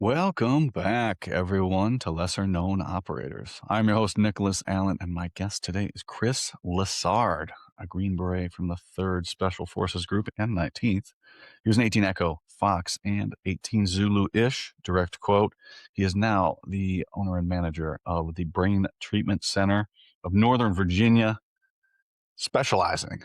Welcome back, everyone, to Lesser Known Operators. I'm your host, Nicholas Allen, and my guest today is Chris Lessard, a Green Beret from the 3rd Special Forces Group and 19th. He was an 18 Echo, Fox, and 18 Zulu-ish, direct quote. He is now the owner and manager of the Brain Treatment Center of Northern Virginia, specializing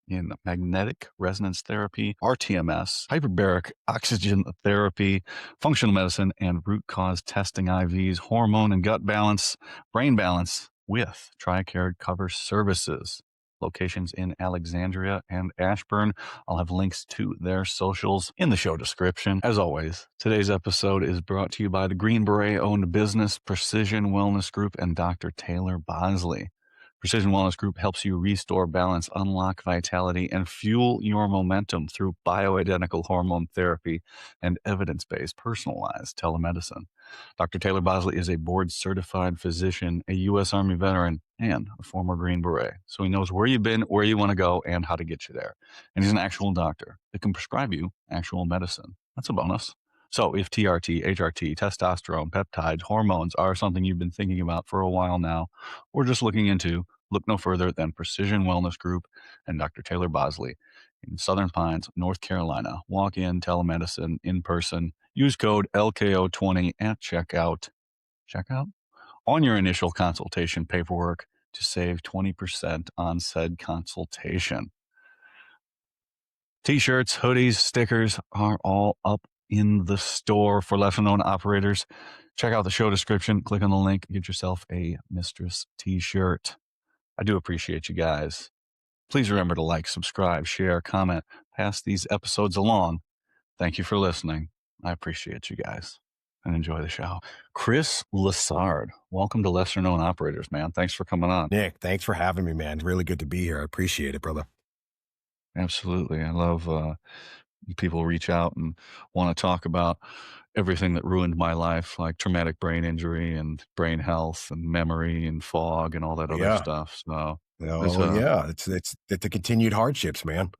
in magnetic resonance therapy, RTMS, hyperbaric oxygen therapy, functional medicine, and root cause testing IVs, hormone and gut balance, brain balance with TRICARE cover services. Locations in Alexandria and Ashburn. I'll have links to their socials in the show description. As always, today's episode is brought to you by the Green Beret owned business Precision Wellness Group and Dr. Taylor Bosley. Precision Wellness Group helps you restore balance, unlock vitality, and fuel your momentum through bioidentical hormone therapy and evidence-based personalized telemedicine. Dr. Taylor Bosley is a board-certified physician, a U.S. Army veteran, and a former Green Beret. So he knows where you've been, where you want to go, and how to get you there. And he's an actual doctor that can prescribe you actual medicine. That's a bonus. So if TRT, HRT, testosterone, peptides, hormones are something you've been thinking about for a while now, or just looking into, look no further than Precision Wellness Group and Dr. Taylor Bosley in Southern Pines, North Carolina. Walk in, telemedicine, in person. Use code LKO20 at checkout. Checkout? On your initial consultation paperwork to save 20% on said consultation. T-shirts, hoodies, stickers are all up in the store for lesser known operators. Check out the show description, click on the link, get yourself a Mistress T-shirt. I do appreciate you guys. Please remember to like, subscribe, share, comment, pass these episodes along. Thank you for listening. I appreciate you guys and enjoy the show. Chris Lessard, welcome to Lesser Known Operators, man. Thanks for coming on. Nick, thanks for having me, man. Really good to be here. I appreciate it, brother. Absolutely. I love people reach out and want to talk about everything that ruined my life, like traumatic brain injury and brain health and memory and fog and all that other Yeah. stuff. So there's Oh, yeah. It's the continued hardships, man.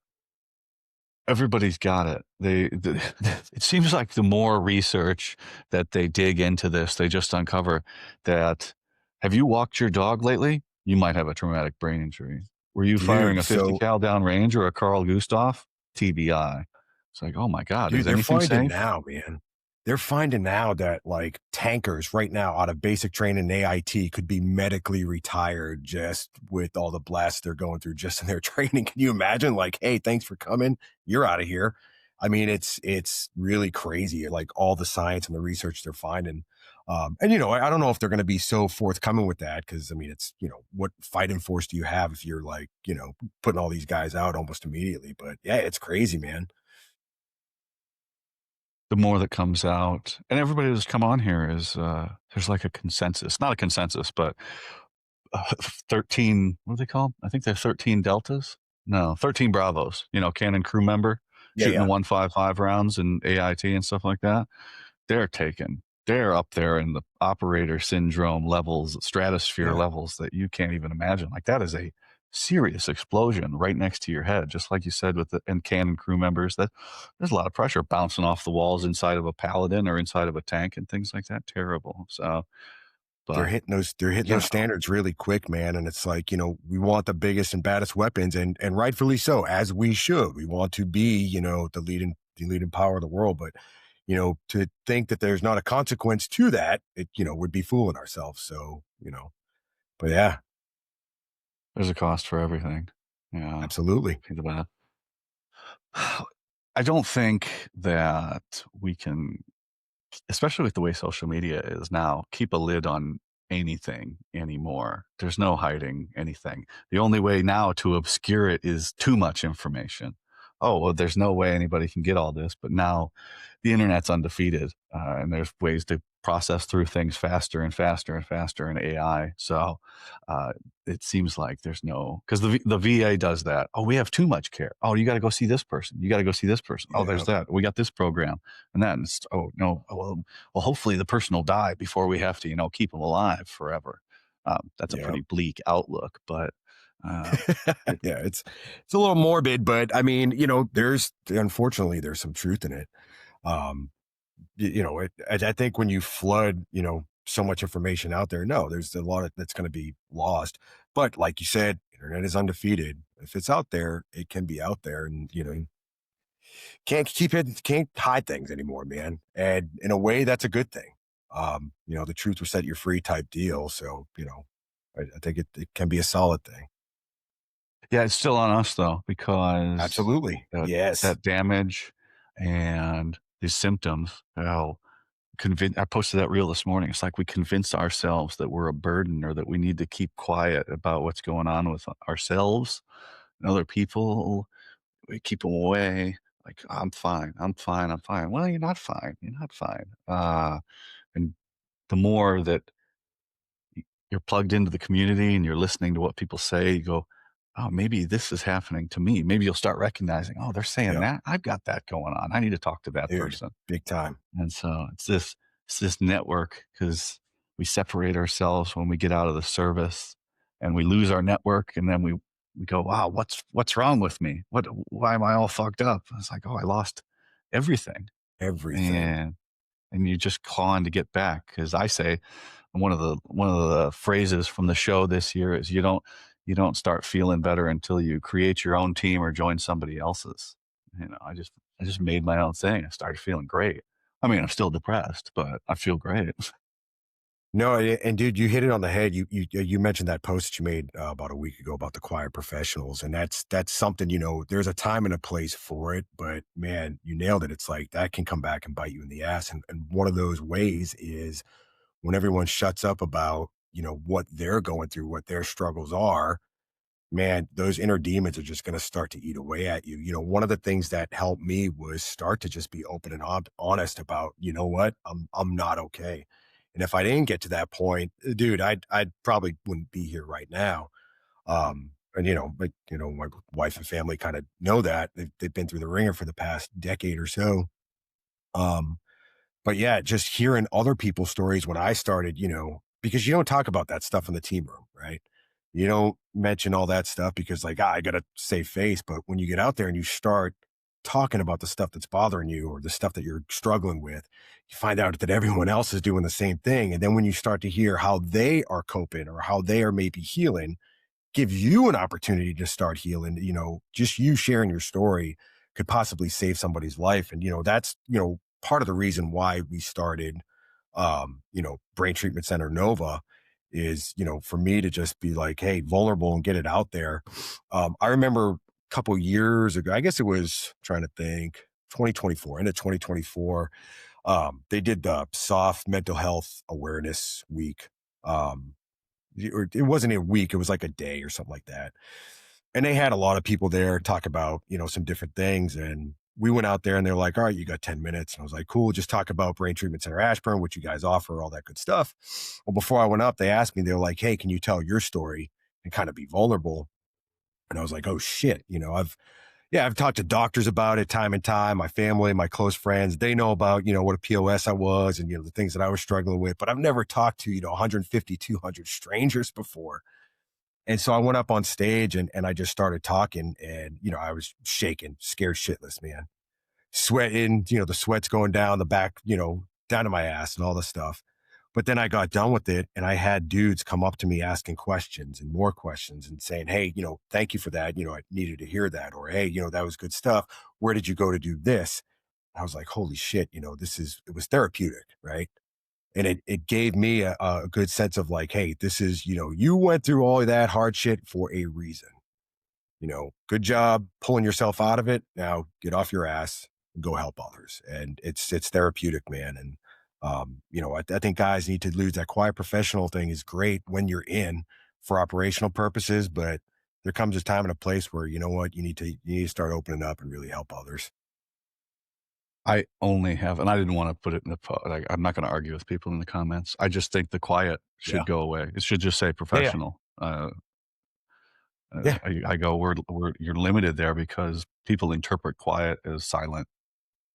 everybody's got it. It seems like the more research that they dig into this, they just uncover that. Have you walked your dog lately? You might have a traumatic brain injury. Were you firing Dude, a 50 so cal downrange or a Carl Gustav? TBI. It's like, oh my God, is dude, they're anything finding safe? now, man. They're finding now that like tankers right now out of basic training and AIT could be medically retired just with all the blasts they're going through just in their training. Can you imagine? Like, hey, thanks for coming. You're out of here. I mean, it's really crazy, like all the science and the research they're finding. And I don't know if they're going to be so forthcoming with that because I mean, it's what fighting force do you have if you're like putting all these guys out almost immediately? But yeah, it's crazy, man. The more that comes out, and everybody that's come on here is there's like a consensus, not a consensus, but 13, what do they call them? I think they're 13 deltas. No, 13 bravos, cannon crew member Yeah, shooting the yeah, 155 rounds and AIT and stuff like that. They're up there in the operator syndrome levels, stratosphere yeah. levels that you can't even imagine. Like that is a serious explosion right next to your head, just like you said with the and cannon crew members. That there's a lot of pressure bouncing off the walls inside of a paladin or inside of a tank and things like that. Terrible. So, They're but hitting those standards really quick, man. And it's like, we want the biggest and baddest weapons and rightfully so, as we should. We want to be, the leading power of the world. But, to think that there's not a consequence to that, it, would be fooling ourselves. So, but yeah, there's a cost for everything. Yeah. absolutely. Think about it. I don't think that we can, especially with the way social media is now, keep a lid on anything anymore. There's no hiding anything. The only way now to obscure it is too much information. Oh, well, there's no way anybody can get all this, but now the internet's undefeated, and there's ways to process through things faster and faster and faster in AI. So it seems like there's no, because the VA does that. Oh, we have too much care. Oh, you got to go see this person. You got to go see this person. Oh, Yeah. there's that. We got this program and that. And oh no, well, hopefully the person will die before we have to, keep them alive forever. That's a Yeah. pretty bleak outlook, but it, Yeah. It's a little morbid, but I mean, unfortunately there's some truth in it. Um, I think when you flood, so much information out there, no, there's a lot of that's going to be lost. But like you said, internet is undefeated. If it's out there, it can be out there, and can't keep it, can't hide things anymore, man. And in a way, that's a good thing. The truth will set you free type deal. So, I think it can be a solid thing. Yeah, it's still on us though, because Absolutely. that Yes. that damage and these symptoms, I posted that reel this morning. It's like we convince ourselves that we're a burden or that we need to keep quiet about what's going on with ourselves and other people. We keep them away. Like, I'm fine. I'm fine. I'm fine. Well, you're not fine. You're not fine. And the more that you're plugged into the community and you're listening to what people say, you go, oh, maybe this is happening to me. Maybe you'll start recognizing, oh, they're saying Yep. that. I've got that going on. I need to talk to that Dude, person. big time. And so it's this network because we separate ourselves when we get out of the service and we lose our network, and then we go, wow, what's wrong with me? Why am I all fucked up? It's like, oh, I lost everything. Everything. And you just clawing to get back. Because I say one of the phrases from the show this year is you don't start feeling better until you create your own team or join somebody else's. I just made my own thing. I started feeling great. I mean, I'm still depressed, but I feel great. No, and dude, you hit it on the head. You mentioned that post that you made about a week ago about the quiet professionals, and that's something. There's a time and a place for it, but man, you nailed it. It's like that can come back and bite you in the ass, and one of those ways is when everyone shuts up about what they're going through, what their struggles are. Man, those inner demons are just going to start to eat away at you. One of the things that helped me was start to just be open and honest about, what, I'm not okay. And if I didn't get to that point, dude, I'd probably wouldn't be here right now. And but my wife and family kind of know that they've been through the ringer for the past decade or so. Um, but yeah, just hearing other people's stories when I started, because you don't talk about that stuff in the team room, right? You don't mention all that stuff because, like, I got to save face. But when you get out there and you start talking about the stuff that's bothering you or the stuff that you're struggling with, you find out that everyone else is doing the same thing. And then when you start to hear how they are coping or how they are maybe healing, give you an opportunity to start healing. Just you sharing your story could possibly save somebody's life. And, that's, part of the reason why we started, Brain Treatment Center Nova is, for me to just be like, hey, vulnerable and get it out there. I remember a couple years ago, I guess it was trying to think 2024, end of 2024. They did the soft mental health awareness week. Or it wasn't a week, it was like a day or something like that. And they had a lot of people there talk about, some different things. And we went out there and they're like, all right, you got 10 minutes. And I was like, cool, just talk about Brain Treatment Center Ashburn, what you guys offer, all that good stuff. Well, before I went up, they asked me, they were like, hey, can you tell your story and kind of be vulnerable? And I was like, oh shit, I've talked to doctors about it time and time. My family, my close friends, they know about, what a POS I was and, the things that I was struggling with, but I've never talked to, 150, 200 strangers before. And so I went up on stage and I just started talking and, I was shaking, scared shitless, man. Sweating, the sweat's going down the back, down to my ass and all this stuff. But then I got done with it and I had dudes come up to me asking questions and more questions and saying, hey, thank you for that. I needed to hear that. Or, hey, that was good stuff. Where did you go to do this? I was like, holy shit, it was therapeutic, right? And it gave me a good sense of like, hey, this is, you went through all of that hard shit for a reason. Good job pulling yourself out of it. Now get off your ass and go help others. And it's therapeutic, man. And I think guys need to lose that quiet professional thing is great when you're in for operational purposes, but there comes a time and a place where, what, you need to start opening up and really help others. I only have, and I didn't want to put it in the, like, I'm not going to argue with people in the comments. I just think the quiet Yeah. should go away. It should just say Yeah. Yeah. professional. Yeah. I go, you're limited there because people interpret quiet as silent,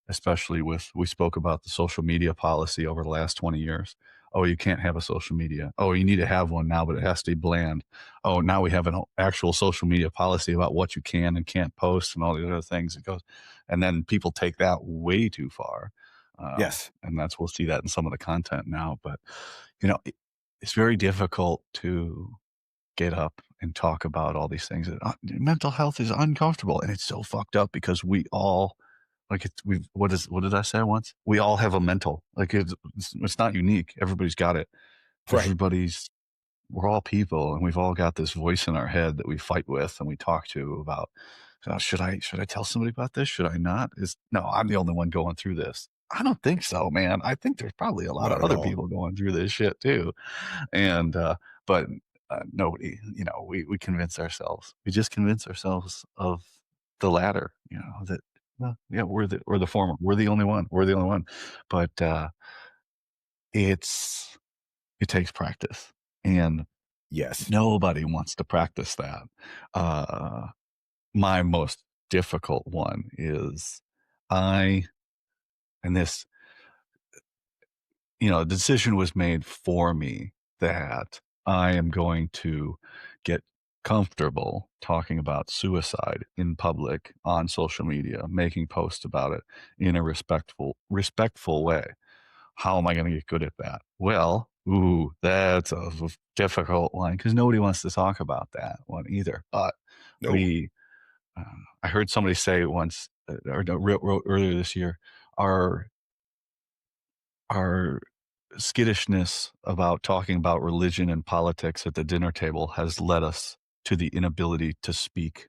especially we spoke about the social media policy over the last 20 years. Oh, you can't have a social media. Oh, you need to have one now, but it has to be bland. Oh, now we have an actual social media policy about what you can and can't post and all the other things. It goes, and then people take that way too far. Yes. And we'll see that in some of the content now. But you know, it's very difficult to get up and talk about all these things. Mental health is uncomfortable, and it's so fucked up because we all like it's we. What did I say once? We all have a mental. Like it's not unique. Everybody's got it. Right. Everybody's we're all people, and we've all got this voice in our head that we fight with and we talk to about, should I tell somebody about this? Should I not? Is no, I'm the only one going through this. I don't think so, man. I think there's probably a lot of Not at other all. people going through this shit too. And but nobody, we convince ourselves. We just convince ourselves of the latter, that well, yeah, we're the former. We're the only one. We're the only one. But it's it takes practice. And Yes. nobody wants to practice that. Uh, my most difficult one is I, and this, the decision was made for me that I am going to get comfortable talking about suicide in public on social media, making posts about it in a respectful way. How am I going to get good at that? Well, that's a difficult one because nobody wants to talk about that one either. But No. we, I heard somebody say once, or no, earlier this year, our our skittishness about talking about religion and politics at the dinner table has led us to the inability to speak.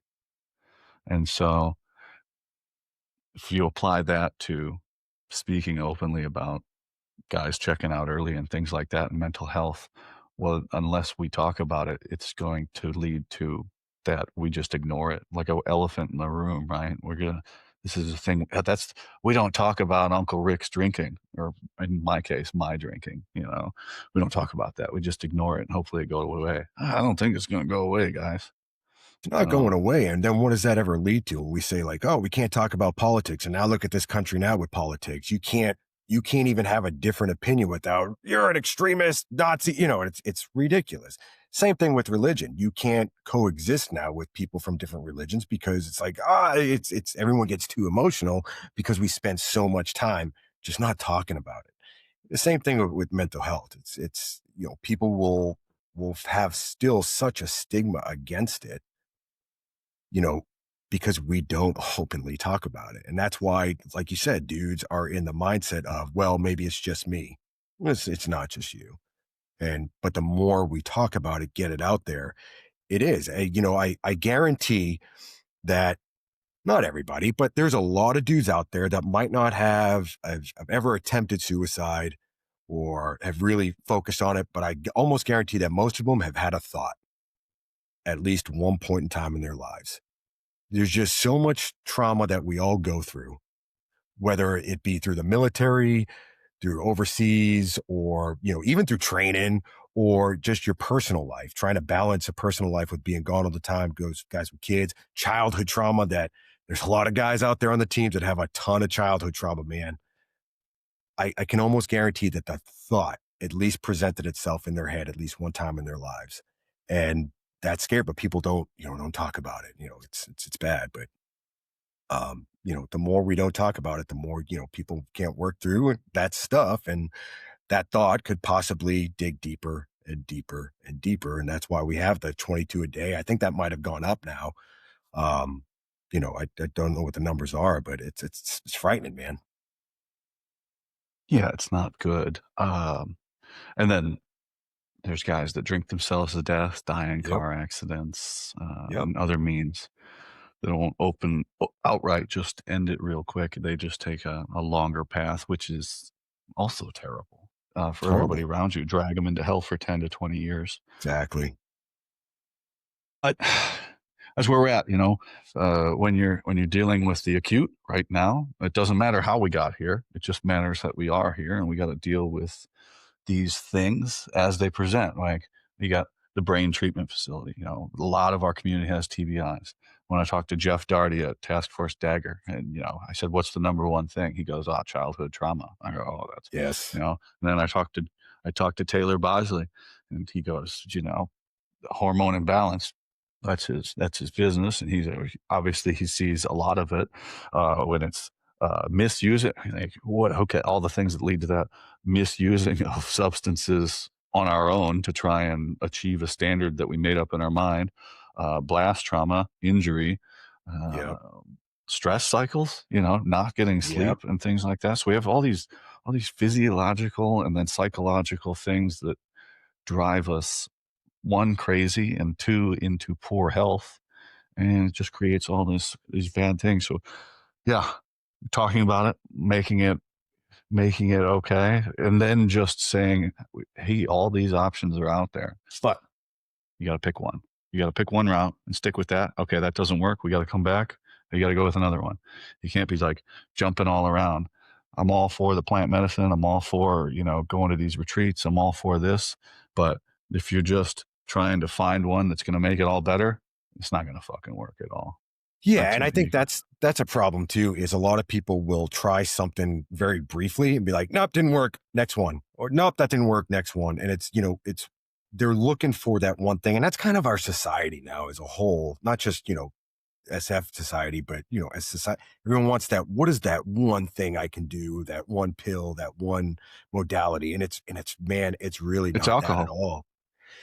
And so, if you apply that to speaking openly about guys checking out early and things like that and mental health, well, unless we talk about it, it's going to lead to that we just ignore it like an elephant in the room, right? This is a thing that's, we don't talk about Uncle Rick's drinking, or in my case, my drinking, we don't talk about that. We just ignore it and hopefully it goes away. I don't think it's going to go away, guys. It's You not know, going away. And then what does that ever lead to? We say like, oh, we can't talk about politics. And now look at this country now with politics. You can't even have a different opinion without you're an extremist Nazi. It's ridiculous. Same thing with religion. You can't coexist now with people from different religions because it's like, it's everyone gets too emotional because we spend so much time just not talking about it. The same thing with mental health. It's people will have still such a stigma against it, you know, because we don't openly talk about it. And that's why, like you said, dudes are in the mindset of, well, maybe it's just me. It's not just you. But the more we talk about it, get it out there, it is. I guarantee that not everybody, but there's a lot of dudes out there that might not have ever attempted suicide or have really focused on it. But I almost guarantee that most of them have had a thought at least one point in time in their lives. There's just so much trauma that we all go through, whether it be through the military, through overseas, or, even through training or just your personal life, trying to balance a personal life with being gone all the time, goes guys with kids, childhood trauma that there's a lot of guys out there on the teams that have a ton of childhood trauma, man. I can almost guarantee that the thought at least presented itself in their head at least one time in their lives. And that's scary, but people don't talk about it. It's bad, but the more we don't talk about it, the more, people can't work through that stuff. And that thought could possibly dig deeper and deeper and deeper. And that's why we have the 22 a day. I think that might have gone up now. Um, I don't know what the numbers are, but it's frightening, man. yeah, it's not good. And then there's guys that drink themselves to death, die in Yep. car accidents, Yep. and other means. They won't outright just end it real quick. They just take a longer path, which is also terrible It's for everybody horrible. around you. Drag them into hell for 10 to 20 years. Exactly. But that's where we're at. When you're dealing with the acute right now, it doesn't matter how we got here. It just matters that we are here, and we got to deal with these things as they present. Like, you got the brain treatment facility. A lot of our community has TBIs. When I talked to Jeff Darty at Task Force Dagger, and I said, "What's the number one thing?" He goes, childhood trauma." I go, "Oh, that's," Yes. And then I talked to Taylor Bosley, and he goes, "Hormone imbalance." That's his business, and he's obviously he sees a lot of it when it's misuse it. Like, what? Okay, all the things that lead to that misusing of substances on our own to try and achieve a standard that we made up in our mind, blast trauma, injury, uh, Yep. stress cycles. Not getting Yep. sleep and things like that. So we have all these physiological and then psychological things that drive us, one, crazy, and two, into poor health, and it just creates all these bad things. So yeah, talking about it, making it okay, and then just saying, hey, all these options are out there, but you got to pick one. You got to pick one route and stick with that. Okay, that doesn't work. We got to come back. You got to go with another one. You can't be like jumping all around. I'm all for the plant medicine. I'm all for, going to these retreats. I'm all for this. But if you're just trying to find one that's going to make it all better, it's not going to fucking work at all. Yeah, That's and what I think you, that's a problem too, is a lot of people will try something very briefly and be like, "Nope, didn't work, next one." Or, "Nope, that didn't work, next one." And it's they're looking for that one thing. And that's kind of our society now as a whole, not just, SF society, but as society, everyone wants that. What is that one thing I can do? That one pill, that one modality, and it's man, it's really it's not that at alcohol. all.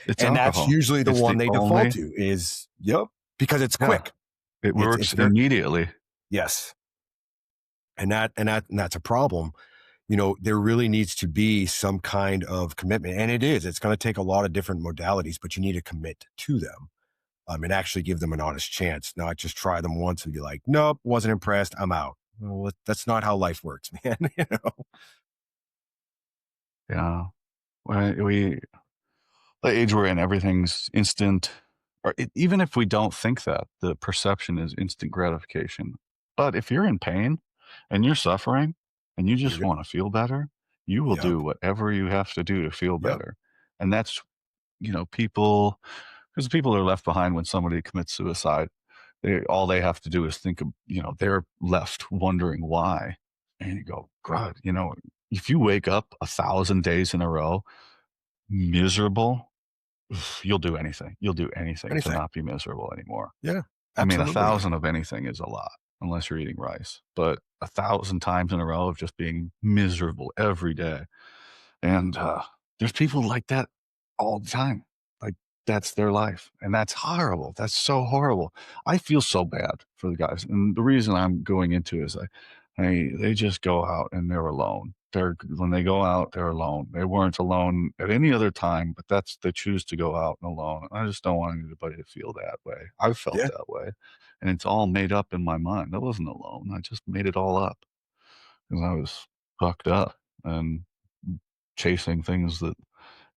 It's And that's alcohol. usually the It's one the they default only, to is yep, because it's yeah, quick. it It's works very immediately. yes, and that's a problem. There really needs to be some kind of commitment, and it is. It's going to take a lot of different modalities, but you need to commit to them. And actually give them an honest chance, not just try them once and be like, nope, wasn't impressed, I'm out. Well, that's not how life works, man. Yeah. We the age we're in, everything's instant. Or even if we don't think that, the perception is instant gratification. But if you're in pain and you're suffering and you You're just good. want to feel better, you will Yep. do whatever you have to do to feel Yep. better. And that's, people, because people are left behind when somebody commits suicide. All they have to do is think of, they're left wondering why. And you go, God, if you wake up 1,000 days in a row miserable, you'll do anything. You'll do anything to Anything. not be miserable anymore. Yeah. I mean, a Absolutely. thousand of anything is a lot, unless you're eating rice. But 1,000 times in a row of just being miserable every day, and there's people like that all the time. Like, that's their life. And that's horrible. That's so horrible. I feel so bad for the guys. And the reason I'm going into is they just go out and they're alone. When they go out, they're alone. They weren't alone at any other time, but they choose to go out and alone. I just don't want anybody to feel that way. I've felt Yeah. that way. And it's all made up in my mind. I wasn't alone. I just made it all up because I was fucked up and chasing things that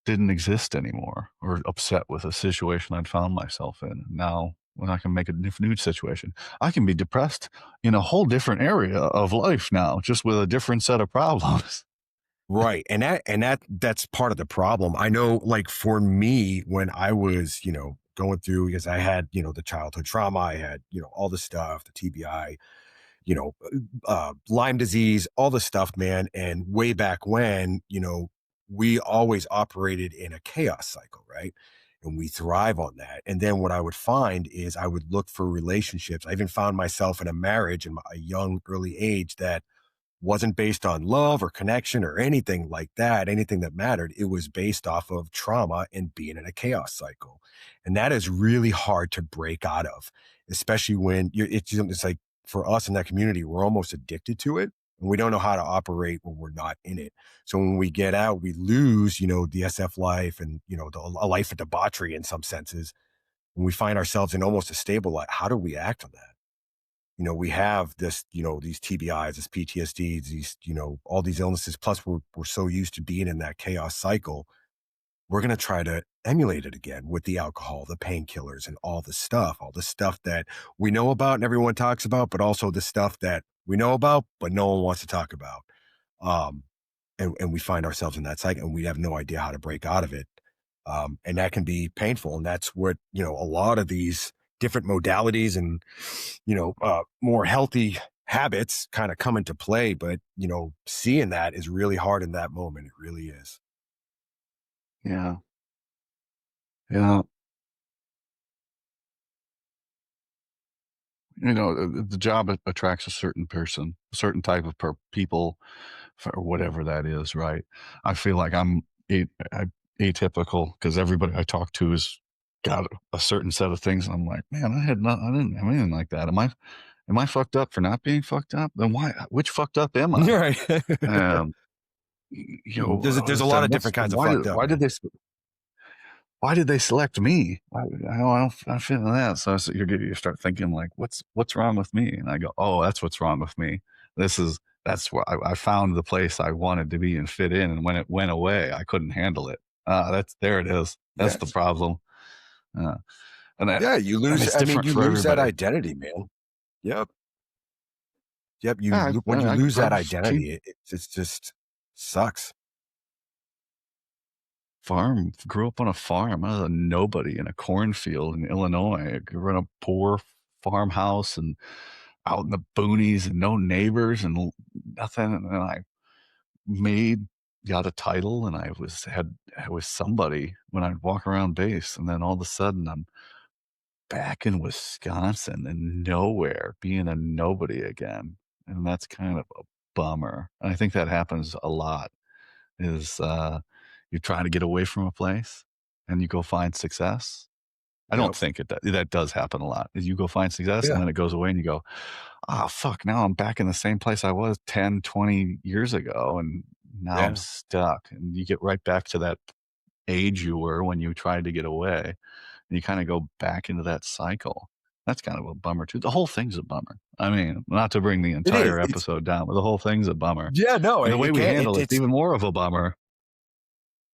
didn't exist anymore, or upset with a situation I'd found myself in. Now, when I can make a new situation, I can be depressed in a whole different area of life now, just with a different set of problems. Right. And that's part of the problem. I know, like for me, when I was, going through, because I had, the childhood trauma, I had, all the stuff, the TBI, Lyme disease, all the stuff, man. And way back when, we always operated in a chaos cycle, right? And we thrive on that. And then what I would find is I would look for relationships. I even found myself in a marriage in a young, early age that wasn't based on love or connection or anything like that, anything that mattered. It was based off of trauma and being in a chaos cycle. And that is really hard to break out of, especially when it's like for us in that community, we're almost addicted to it and we don't know how to operate when we're not in it. So when we get out, we lose, the SF life and, a life of debauchery in some senses. When we find ourselves in almost a stable life, how do we act on that? We have this, these TBIs, this PTSDs, these, all these illnesses. Plus, we're so used to being in that chaos cycle. We're going to try to emulate it again with the alcohol, the painkillers, and all the stuff that we know about and everyone talks about, but also the stuff that we know about, but no one wants to talk about. Um, and we find ourselves in that cycle and we have no idea how to break out of it. And that can be painful. And that's what, a lot of these different modalities and, more healthy habits kind of come into play. But, seeing that is really hard in that moment. It really is. Yeah. Yeah. The job attracts a certain person, a certain type of people for whatever that is, right? I feel like I'm atypical because everybody I talk to has got a certain set of things. And I'm like, man, I didn't have anything like that. Am I fucked up for not being fucked up? Then why? Which fucked up am I? Right. Um, There's a lot then of different kinds of why did fucked up, man. why did they select me? I don't fit in that. So you start thinking like, what's wrong with me? And I go, oh, that's what's wrong with me. That's where I found the place I wanted to be and fit in. And when it went away, I couldn't handle it. That's there it is. That's the Yes. problem. Uh, and that, Yeah, and it's different you for lose that everybody. identity, man. Yep. Yep, when you I lose grew that up came identity, it's just sucks. grew up on a farm. I was a nobody in a cornfield in Illinois. I grew up in a poor farmhouse and out in the boonies and no neighbors and nothing. And I made got a title and I was somebody when I'd walk around base. And then all of a sudden I'm back in Wisconsin and nowhere, being a nobody again. And that's kind of a bummer. And I think that happens a lot is you try to get away from a place and you go find success. I don't Yep. think that does happen a lot. Is you go find success and Yeah. then it goes away and you go, "Ah, fuck, now I'm back in the same place I was 10, 20 years ago, and now I'm Yeah. stuck." And you get right back to that age you were when you tried to get away, and you kinda go back into that cycle. That's kind of a bummer too. The whole thing's a bummer. I mean, not to bring the It is. entire It's episode down, but the whole thing's a bummer. Yeah, no, And the way it we can't handle it's even more of a bummer.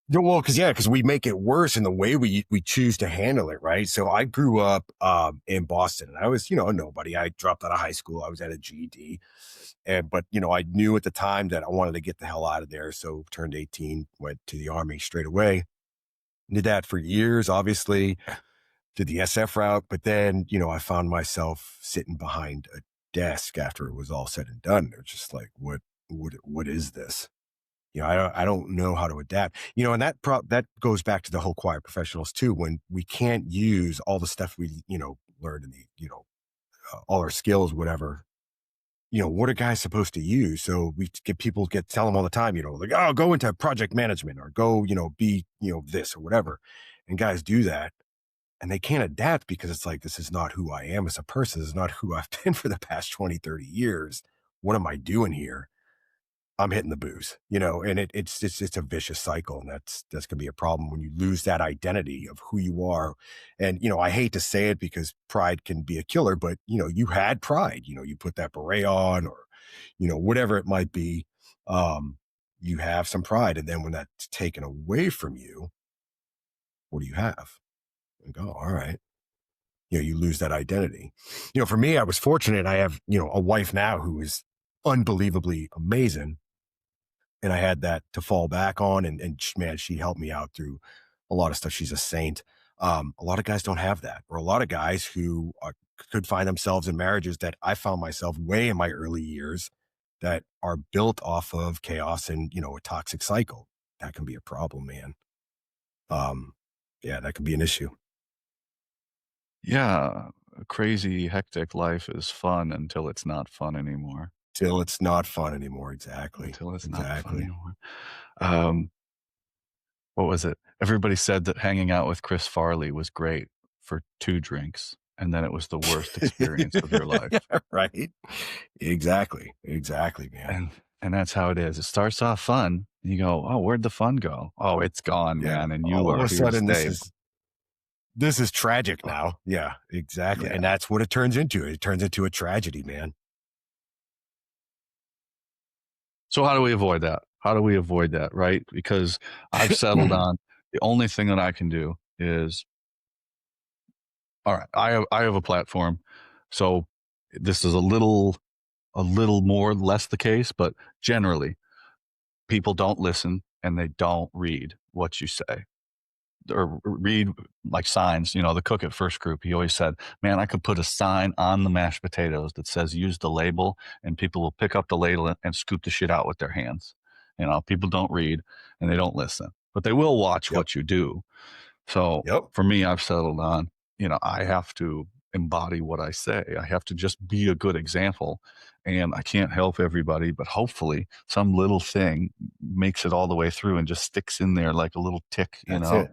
yeah, well, because we make it worse in the way we choose to handle it, right? So I grew up in Boston, and I was, a nobody. I dropped out of high school. I was at a GED, and but I knew at the time that I wanted to get the hell out of there. So turned 18, went to the army straight away. Did that for years, obviously. Did the SF route, but then I found myself sitting behind a desk after it was all said and done. They're just like, what is this? I don't know how to adapt. And that goes back to the whole quiet professionals too. When we can't use all the stuff we learned in the all our skills, whatever. What are guys supposed to use? So we tell them all the time. Like, oh, go into project management or go be this or whatever, and guys do that. And they can't adapt because it's like, this is not who I am as a person. This is not who I've been for the past 20, 30 years. What am I doing here? I'm hitting the booze, and it's a vicious cycle. And that's going to be a problem when you lose that identity of who you are. And, I hate to say it because pride can be a killer, but, you had pride, you put that beret on or, whatever it might be. You have some pride. And then when that's taken away from you, what do you have? And go, all right. You lose that identity. For me, I was fortunate. I have, a wife now who is unbelievably amazing. And I had that to fall back on. And man, she helped me out through a lot of stuff. She's a saint. A lot of guys don't have that, or a lot of guys who could find themselves in marriages that I found myself way in my early years that are built off of chaos and, a toxic cycle. That can be a problem, man. Yeah, that can be an issue. Yeah, a crazy, hectic life is fun until it's not fun anymore. Till it's not fun anymore. Exactly. Until it's not fun Exactly. anymore. Um, what was it? Everybody said that hanging out with Chris Farley was great for 2 drinks, and then it was the worst experience of your life. Yeah, right. Exactly. Exactly, man. And that's how it is. It starts off fun, and you go, "Oh, where'd the fun go? Oh, it's gone, Yeah. man, and you All of are a here to sudden, stay." this is tragic Uh, now. Yeah, exactly. yeah. And that's what it turns into. It turns into a tragedy, man. So how do we avoid that? How do we avoid that, right? Because I've settled on the only thing that I can do is, all right, I have a platform, so this is a little more less the case, but generally, people don't listen and they don't read what you say or read like signs. The cook at First Group, he always said, "Man, I could put a sign on the mashed potatoes that says use the label, and people will pick up the ladle and scoop the shit out with their hands." People don't read and they don't listen, but they will watch Yep. what you do. So Yep. for me, I've settled on, I have to embody what I say. I have to just be a good example. And I can't help everybody, but hopefully some little thing makes it all the way through and just sticks in there like a little tick, you That's know? it.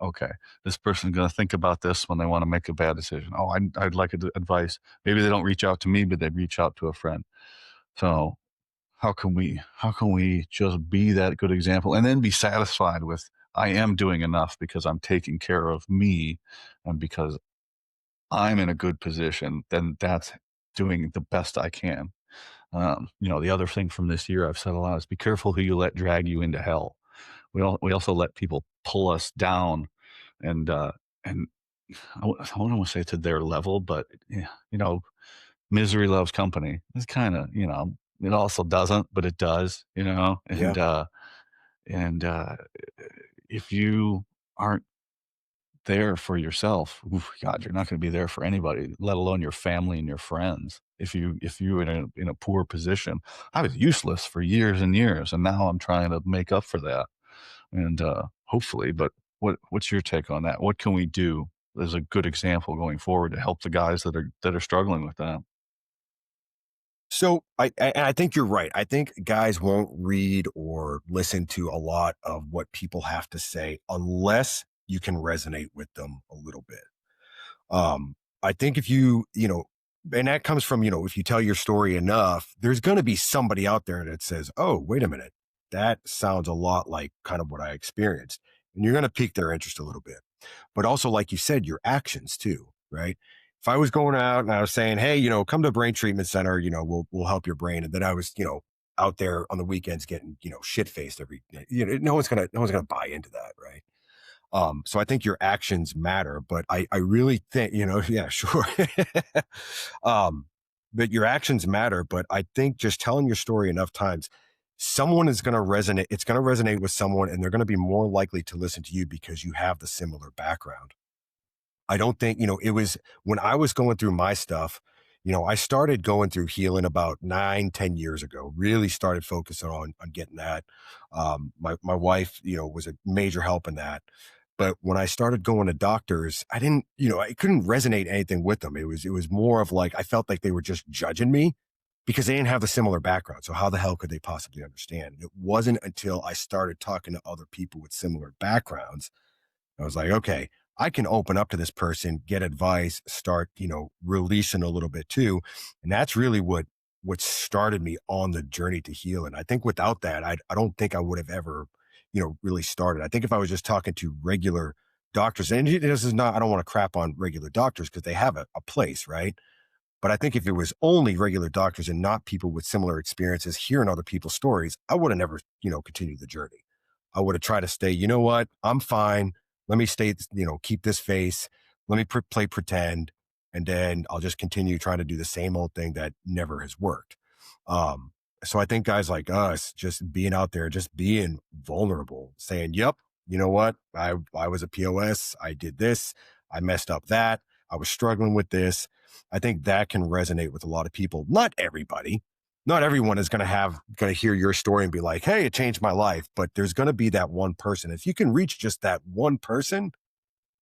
Okay, this person's going to think about this when they want to make a bad decision. Oh, I'd like advice. Maybe they don't reach out to me, but they reach out to a friend. So how can we just be that good example and then be satisfied with I am doing enough because I'm taking care of me and because I'm in a good position, then that's doing the best I can. The other thing from this year I've said a lot is be careful who you let drag you into hell. We also let people pull us down and and I wouldn't want to say to their level, but yeah, misery loves company. It's kind of, it also doesn't, but it does, Yeah. and if you aren't there for yourself, oof, God, you're not going to be there for anybody, let alone your family and your friends. If you in a poor position, I was useless for years and years, and now I'm trying to make up for that, and hopefully. But what's your take on that? What can we do as a good example going forward to help the guys that are struggling with that? So I think you're right. I think guys won't read or listen to a lot of what people have to say unless you can resonate with them a little bit. I think if and that comes from, if you tell your story enough, there's going to be somebody out there that says, oh, wait a minute, that sounds a lot like kind of what I experienced. And you're going to pique their interest a little bit. But also, like you said, your actions too, right? If I was going out and I was saying, hey, come to Brain Treatment Center, we'll help your brain. And then I was, out there on the weekends getting, shit faced every day. No one's gonna buy into that, right? So I think your actions matter, but I really think, yeah, sure. um, but your actions matter, but I think just telling your story enough times, someone is going to resonate. It's going to resonate with someone and they're going to be more likely to listen to you because you have the similar background. I don't think, it was when I was going through my stuff, I started going through healing about 9, 10 years ago, really started focusing on getting that. My wife, was a major help in that. But when I started going to doctors, I didn't, I couldn't resonate anything with them. It was more of like, I felt like they were just judging me because they didn't have the similar background. So how the hell could they possibly understand? It wasn't until I started talking to other people with similar backgrounds I was like, okay, I can open up to this person, get advice, start, releasing a little bit too. And that's really what started me on the journey to heal. And I think without that, I don't think I would have ever, really started. I think if I was just talking to regular doctors, and this is not, I don't want to crap on regular doctors because they have a place, right? But I think if it was only regular doctors and not people with similar experiences hearing other people's stories, I would have never, continued the journey. I would have tried to stay, you know what? I'm fine. Let me stay, keep this face. Let me play pretend. And then I'll just continue trying to do the same old thing that never has worked. Um, so I think guys like us just being out there, just being vulnerable, saying, yep, you know what? I was a POS. I did this. I messed up that. I was struggling with this. I think that can resonate with a lot of people. Not everybody. Not everyone is going to hear your story and be like, "Hey, it changed my life." But there's going to be that one person. If you can reach just that one person,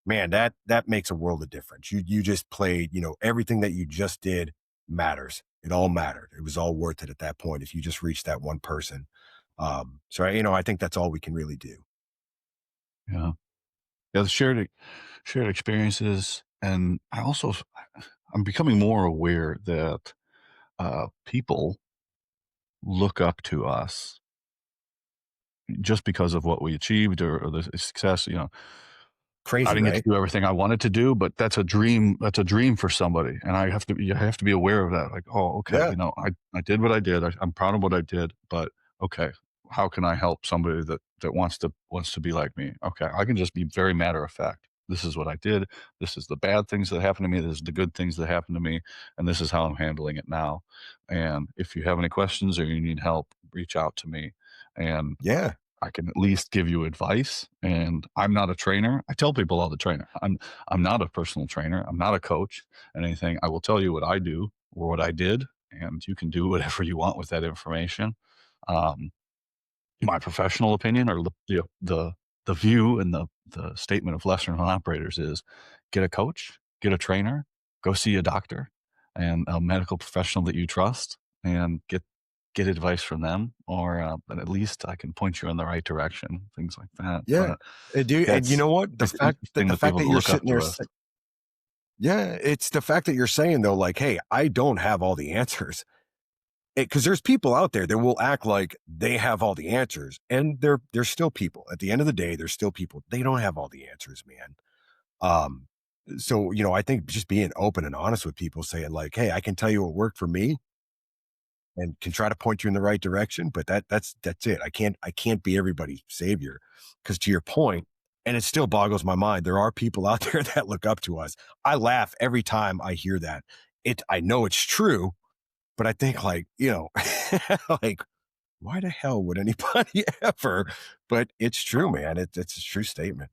man, that makes a world of difference. You just played, everything that you just did matters. It all mattered. It was all worth it at that point if you just reached that one person. I think that's all we can really do. Yeah. Yeah, the shared experiences, and I'm becoming more aware that, people look up to us just because of what we achieved or the success, I Crazy, didn't get to right? do everything I wanted to do, but that's a dream for somebody, and you have to be aware of that, like, "Oh, okay, Yeah, I did what I did, I'm proud of what I did, but, okay, how can I help somebody that wants to be like me? Okay, I can just be very matter of fact. This is what I did, this is the bad things that happened to me, this is the good things that happened to me, and this is how I'm handling it now, and if you have any questions or you need help, reach out to me, and yeah, I can at least give you advice, and I'm not a trainer. I tell people all the trainer. I'm not a personal trainer. I'm not a coach and anything. I will tell you what I do or what I did, and you can do whatever you want with that information. Um, my professional opinion or the view and the statement of lesser known operators is get a coach, get a trainer, go see a doctor and a medical professional that you trust and get advice from them, or but at least I can point you in the right direction, things like that. Yeah. But And you that's know what? it's interesting The the fact people that that you're look up sitting to there us. yeah, it's the fact that you're saying though, like, hey, I don't have all the answers. Because there's people out there that will act like they have all the answers, and they're still people. At the end of the day, they're still people. They don't have all the answers, man. Um, so I think just being open and honest with people, saying like, "Hey, I can tell you what worked for me, and can try to point you in the right direction." But that's it. I can't be everybody's savior, because to your point, and it still boggles my mind. There are people out there that look up to us. I laugh every time I hear that. I know it's true, but I think like like why the hell would anybody ever? But it's true, man. It's a true statement.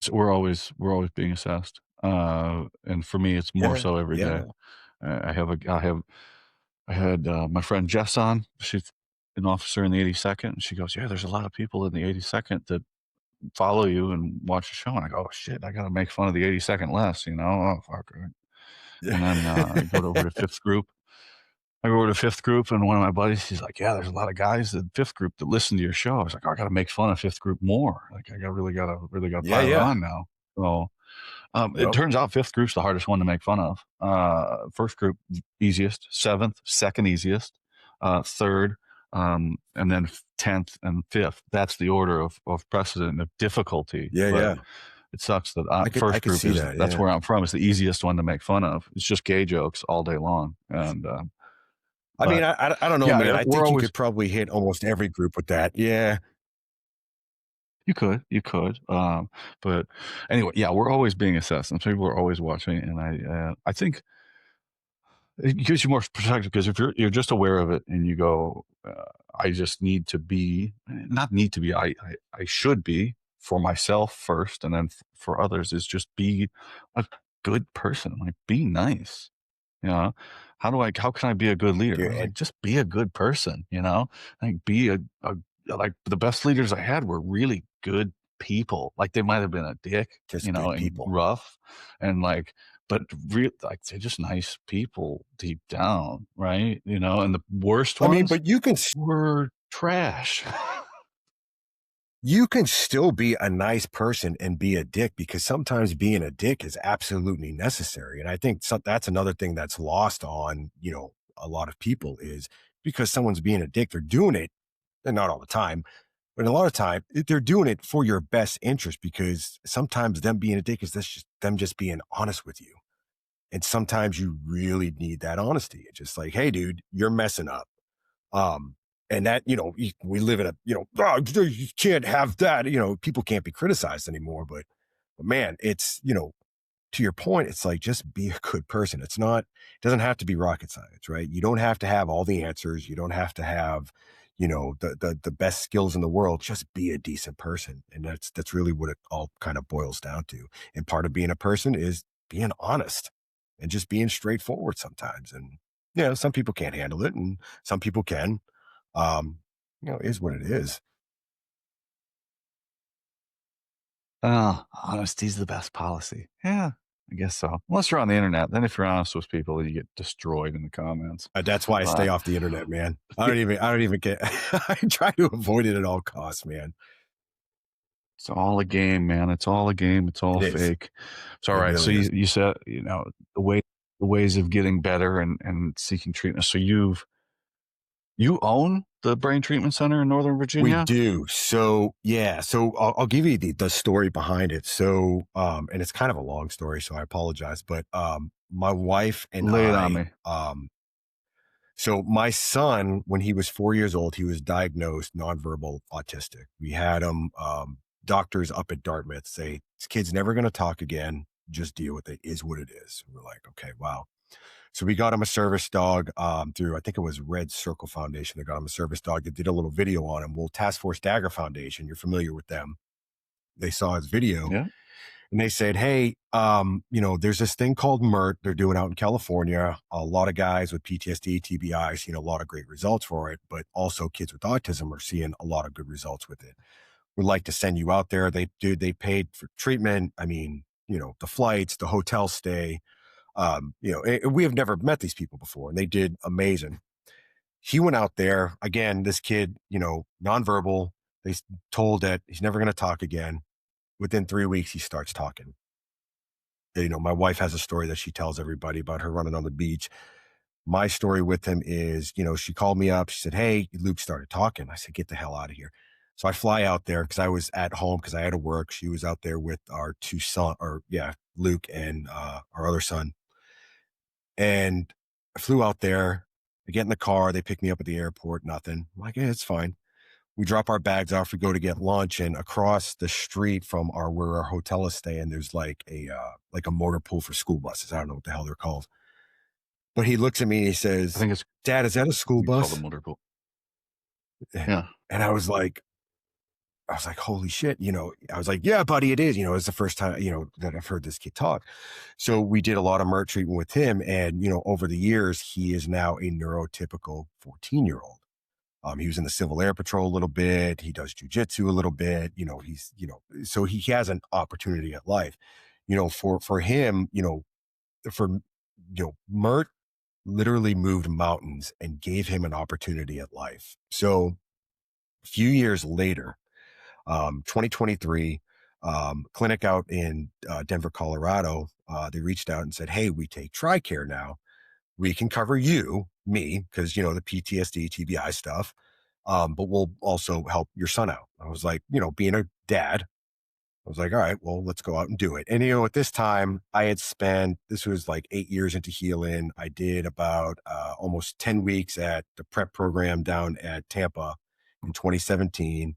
So we're always being assessed, and for me, it's more Yeah, so every day. yeah, I had my friend Jess on. She's an officer in the 82nd, and she goes, "Yeah, there's a lot of people in the 82nd that follow you and watch the show." And I go, "Oh shit, I got to make fun of the 82nd less, you know? Oh fuck." yeah, And then I go over to fifth group. I go over to fifth group, and one of my buddies, he's like, "Yeah, there's a lot of guys in fifth group that listen to your show." I was like, "Oh, I got to make fun of fifth group more. Like, I got really got to yeah, pile it yeah. on now." So it Yep. turns out fifth group's the hardest one to make fun of. First group easiest, seventh second easiest, third, and then 10th and fifth. That's the order of precedent of difficulty. Yeah, But yeah. it sucks that I first could group see is that. that's Yeah. where I'm from. It's the easiest one to make fun of. It's just gay jokes all day long, and I mean, but I don't know, yeah, man. I we're think you always could probably hit almost every group with that. Yeah. you could, but anyway, yeah, we're always being assessed, and people are always watching, and I think it gives you more perspective because if you're just aware of it and you go, I just need to be, not need to be, I should be for myself first, and then for others is just be a good person, like be nice. You know, how can I be a good leader? I Dude, was like, and just be a good person, you know? Like be a like the best leaders I had were really good people. Like they might have been a dick, just good and people. rough and like, but like they're just nice people deep down, right? And the worst I mean, ones but were trash. you can still be a nice person and be a dick, because sometimes being a dick is absolutely necessary. And I think that's another thing that's lost on, a lot of people, is because someone's being a dick, they're doing it, and not all the time, but a lot of time they're doing it for your best interest, because sometimes them being a dick is just them just being honest with you. And sometimes you really need that honesty. It's just like, hey, dude, you're messing up. Um, and that, we live in a, "Oh, you can't have that. People can't be criticized anymore. But man, it's, to your point, it's like, just be a good person. It doesn't have to be rocket science, right? You don't have to have all the answers. You don't have to have, the best skills in the world. Just be a decent person. And that's really what it all kind of boils down to. And part of being a person is being honest and just being straightforward sometimes. And, some people can't handle it and some people can. Um, it is what it is. Honesty's the best policy. Yeah, I guess so. Unless you're on the internet, then if you're honest with people, you get destroyed in the comments. That's why I stay But off the internet, man. I don't even get, I try to avoid it at all costs, man. it's all a game, man. It's all a game. It's all It is. fake. It's all It right. So really you, is. you said, the ways of getting better and seeking treatment. So you own the brain treatment center in Northern We Virginia? do. So yeah. So I'll give you the story behind it. So and it's kind of a long story, so I apologize. But my wife and Lay it on I, me. so my son, when he was 4 years old, he was diagnosed nonverbal autistic. We had him. Doctors up at Dartmouth say this kid's never going to talk again. Just deal with it. Is what it is. We're like, okay, wow. So we got him a service dog through, I think it was Red Circle Foundation. They got him a service dog that did a little video on him. Well, Task Force Dagger Foundation, you're familiar with them. They saw his video Yeah. and they said, hey, there's this thing called MERT they're doing out in California. A lot of guys with PTSD, TBI, seen a lot of great results for it, but also kids with autism are seeing a lot of good results with it. We'd like to send you out there. They paid for treatment. I mean, the flights, the hotel stay. We have never met these people before, and they did amazing. He went out there again. This kid, nonverbal. They told that he's never going to talk again. Within 3 weeks, he starts talking. My wife has a story that she tells everybody about her running on the beach. My story with him is, she called me up. She said, "Hey, Luke started talking." I said, "Get the hell out of here." So I fly out there because I was at home because I had to work. She was out there with our two son, or yeah, Luke and our other son. And I flew out there. I get in the car. They pick me up at the airport. Nothing. I'm like, "Yeah, it's fine." We drop our bags off. We go to get lunch, and across the street from where our hotel is staying, there's like a motor pool for school buses. I don't know what the hell they're called. But he looks at me and he I says, think it's "Dad, is that a school you call the bus?" motor pool. And Yeah. I was like, "Holy shit!" I was like, "Yeah, buddy, it is." It's the first time that I've heard this kid talk. So we did a lot of MERT treatment with him, and over the years, he is now a neurotypical 14-year-old. He was in the Civil Air Patrol a little bit. He does jujitsu a little bit. So he has an opportunity at life. For him, Mert literally moved mountains and gave him an opportunity at life. So a few years later, 2023, clinic out in Denver, Colorado, they reached out and said, "Hey, we take TRICARE now. We can cover me, because, the PTSD, TBI stuff. But we'll also help your son out." I was like, being a dad, I was like, "All right, well, let's go out and do it." And, at this time I had spent, this was like 8 years into healing. I did about almost 10 weeks at the prep program down at Tampa in 2017.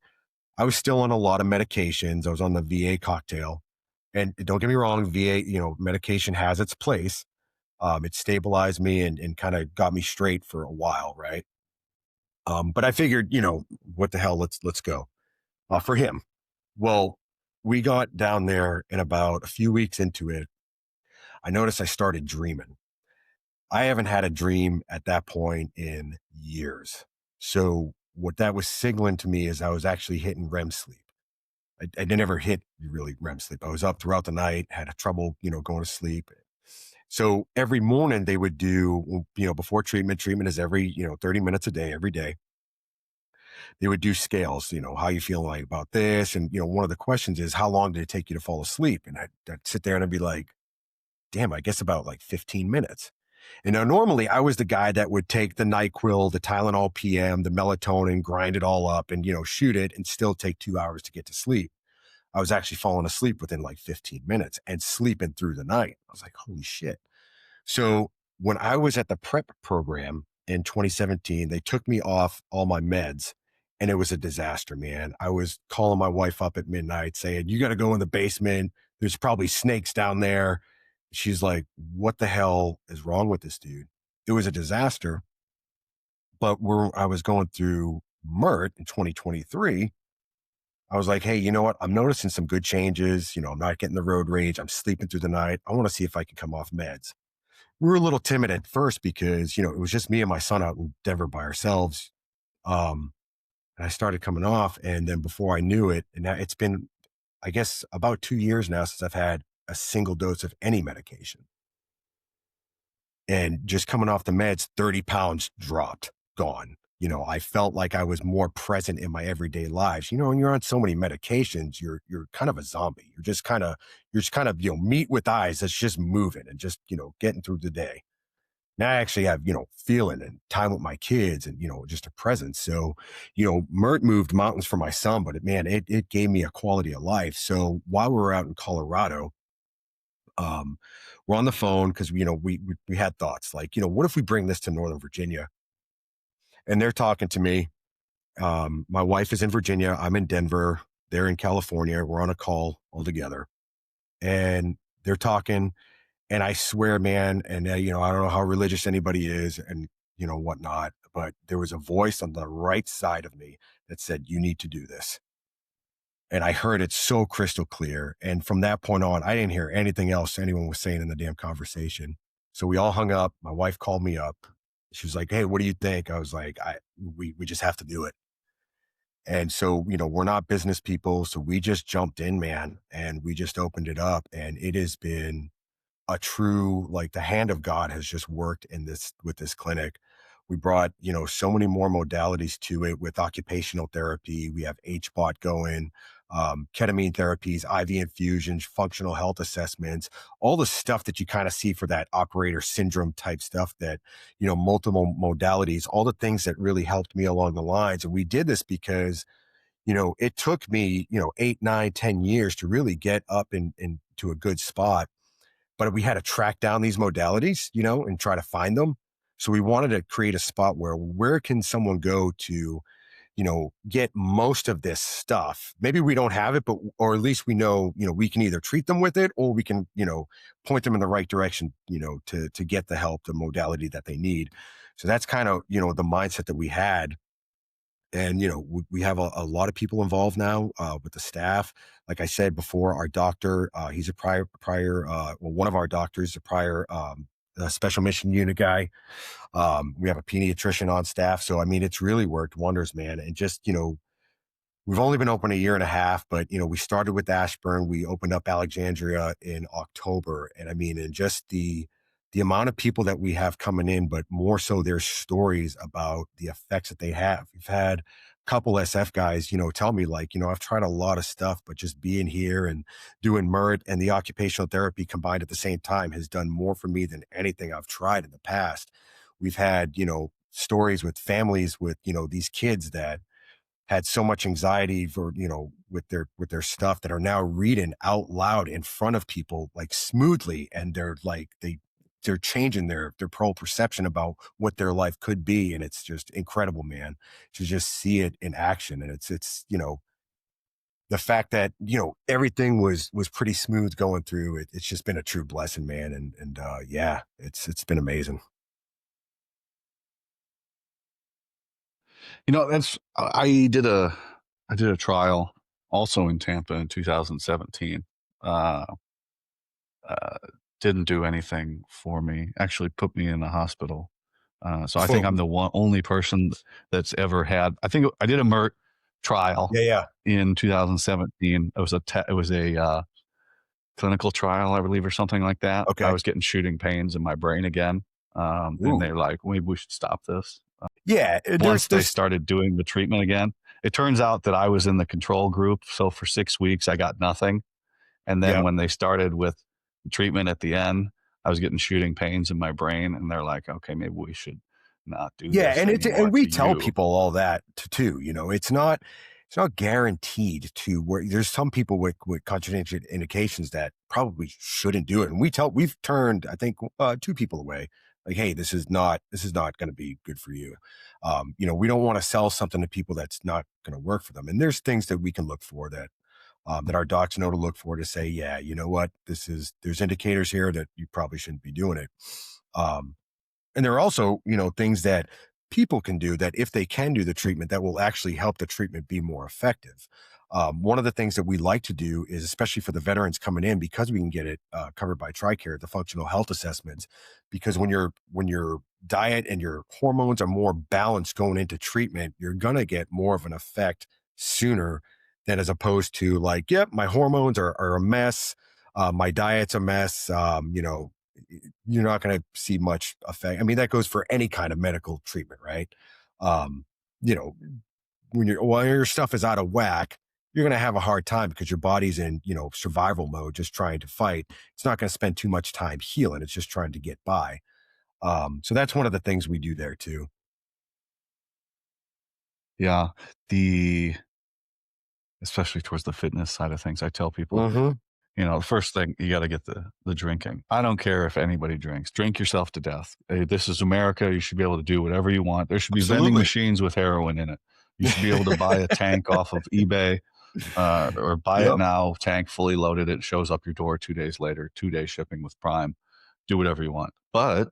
I was still on a lot of medications. I was on the VA cocktail, and don't get me wrong, VA, medication has its place. It stabilized me and kind of got me straight for a while. Right. But I figured, what the hell, let's go for him. Well, we got down there, and about a few weeks into it, I noticed I started dreaming. I haven't had a dream at that point in years. So what that was signaling to me is I was actually hitting REM sleep. I never hit really REM sleep. I was up throughout the night, had trouble, going to sleep. So every morning they would do, before treatment is every, 30 minutes a day, every day. They would do scales, how you feeling like about this? And, one of the questions is, how long did it take you to fall asleep? And I'd sit there and I'd be like, damn, I guess about like 15 minutes. And now normally I was the guy that would take the NyQuil, the Tylenol PM, the melatonin, grind it all up and, shoot it and still take 2 hours to get to sleep. I was actually falling asleep within like 15 minutes and sleeping through the night. I was like, holy shit. So when I was at the prep program in 2017, they took me off all my meds, and it was a disaster, man. I was calling my wife up at midnight saying, "You got to go in the basement. There's probably snakes down there." She's like, "What the hell is wrong with this dude?" It was a disaster. But where I was going through MERT in 2023, I was like, "Hey, you know what? I'm noticing some good changes. I'm not getting the road rage. I'm sleeping through the night. I want to see if I can come off meds." We were a little timid at first because, it was just me and my son out in Denver by ourselves. Um, and I started coming off. And then before I knew it, and now it's been, I guess, about 2 years now since I've had a single dose of any medication. And just coming off the meds, 30 pounds dropped, gone. I felt like I was more present in my everyday lives. When you're on so many medications, you're kind of a zombie. You're just kind of, meat with eyes that's just moving and just, getting through the day. Now I actually have, feeling and time with my kids and, just a presence. So, MERT moved mountains for my son, but it gave me a quality of life. So while we were out in Colorado, um, we're on the phone because, we had thoughts like, what if we bring this to Northern Virginia? And they're talking to me. My wife is in Virginia. I'm in Denver. They're in California. We're on a call all together, and they're talking. And I swear, man, and I don't know how religious anybody is and, whatnot, but there was a voice on the right side of me that said, "You need to do this." And I heard it so crystal clear. And from that point on, I didn't hear anything else anyone was saying in the damn conversation. So we all hung up. My wife called me up. She was like, "Hey, what do you think?" I was like, we just have to do it. And so, we're not business people. So we just jumped in, man, and we just opened it up. And it has been a true, like, the hand of God has just worked in this with this clinic. We brought, so many more modalities to it with occupational therapy. We have HBOT going, ketamine therapies, IV infusions, functional health assessments, all the stuff that you kind of see for that operator syndrome type stuff that, multiple modalities, all the things that really helped me along the lines. And we did this because, it took me, 8, 9, 10 years to really get up into a good spot, but we had to track down these modalities, and try to find them. So we wanted to create a spot where can someone go to, get most of this stuff. Maybe we don't have it, but, or at least we know, we can either treat them with it or we can, point them in the right direction, to get the help, the modality that they need. So that's kind of, the mindset that we had. And, we have a lot of people involved now, with the staff. Like I said before, our doctor, he's a one of our doctors, a prior, special mission unit guy. We have a pediatrician on staff. So, I mean, it's really worked wonders, man. And just, we've only been open a year and a half, but, we started with Ashburn. We opened up Alexandria in October. And I mean, and just the amount of people that we have coming in, but more so their stories about the effects that they have. We've had a couple SF guys, tell me, like, I've tried a lot of stuff, but just being here and doing MERT and the occupational therapy combined at the same time has done more for me than anything I've tried in the past. We've had, stories with families with, these kids that had so much anxiety for, with their stuff, that are now reading out loud in front of people, like, smoothly, and they're like they're changing their whole perception about what their life could be. And it's just incredible, man, to just see it in action. And it's the fact that, everything was pretty smooth going through it. It's just been a true blessing, man. And yeah, it's been amazing. That's I did a trial also in Tampa in 2017. Uh, uh, didn't do anything for me. Actually, put me in the hospital. So I think For I'm the only person that's ever had. I think I did a MERT trial Yeah, yeah. in 2017. It was a clinical trial, I believe, or something like that. I Okay. was getting shooting pains in my brain again, and Ooh. they're like, "Maybe we should stop this." Yeah, Once they there's started doing the treatment again, it turns out that I was in the control group. So for 6 weeks, I got nothing. And then yeah. when they started with treatment at the end, I was getting shooting pains in my brain. And they're like, okay, maybe we should not do Yeah, this and anymore we to tell you. people all that too. It's not guaranteed to where there's some people with contraindications that probably shouldn't do it. And we've turned, I think, two people away. Like, hey, this is not going to be good for you. We don't want to sell something to people that's not going to work for them. And there's things that we can look for that our docs know to look for to say, yeah, you know what, there's indicators here that you probably shouldn't be doing it. Um, and there are also, things that people can do that if they can do the treatment that will actually help the treatment be more effective. One of the things that we like to do is, especially for the veterans coming in, because we can get it covered by TRICARE, the functional health assessments, because when your diet and your hormones are more balanced going into treatment, you're going to get more of an effect sooner than as opposed to, like, yep, my hormones are a mess. My diet's a mess. You're not going to see much effect. I mean, that goes for any kind of medical treatment, right? Um, you know, when your stuff is out of whack, you're going to have a hard time because your body's in, survival mode, just trying to fight. It's not going to spend too much time healing. It's just trying to get by. So that's one of the things we do there too. Yeah. Especially towards the fitness side of things, I tell people, Mm-hmm. the first thing, you got to get the drinking. I don't care if anybody drinks. Drink yourself to death. Hey, this is America. You should be able to do whatever you want. There should be vending Absolutely. machines with heroin in it. You should be able to buy a tank off of eBay, or buy it Yep. now, tank fully loaded. It shows up your door 2 days later, 2 day shipping with Prime. Do whatever you want. But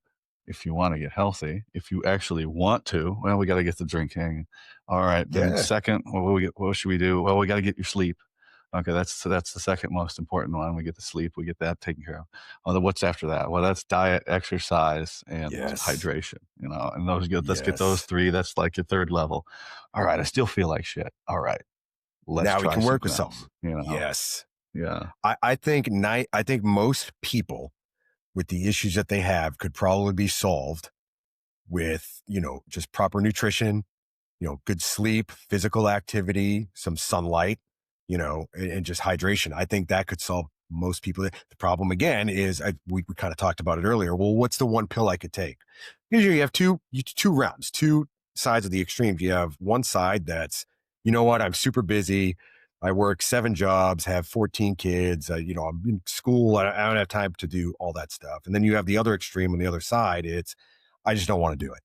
if you want to get healthy, if you actually want to, well, we got to get the drinking. All right. Then Yeah. second, what should we do? Well, we got to get your sleep. Okay, that's the second most important one. We get the sleep, we get that taken care of. What's after that? Well, that's diet, exercise, and Yes. hydration. And those get let's get those Yes. three. That's like your third level. All right, I still feel like shit. All right, let's Now we try can work something with else. something. Yes. Yeah, I think most people with the issues that they have could probably be solved with, just proper nutrition, good sleep, physical activity, some sunlight, and just hydration. I think that could solve most people. The problem again is we kind of talked about it earlier. Well, what's the one pill I could take? Usually you have two rounds, two sides of the extremes. You have one side that's, you know what, I'm super busy. I work 7 jobs, have 14 kids. I'm in school. I don't have time to do all that stuff. And then you have the other extreme on the other side. It's, I just don't want to do it.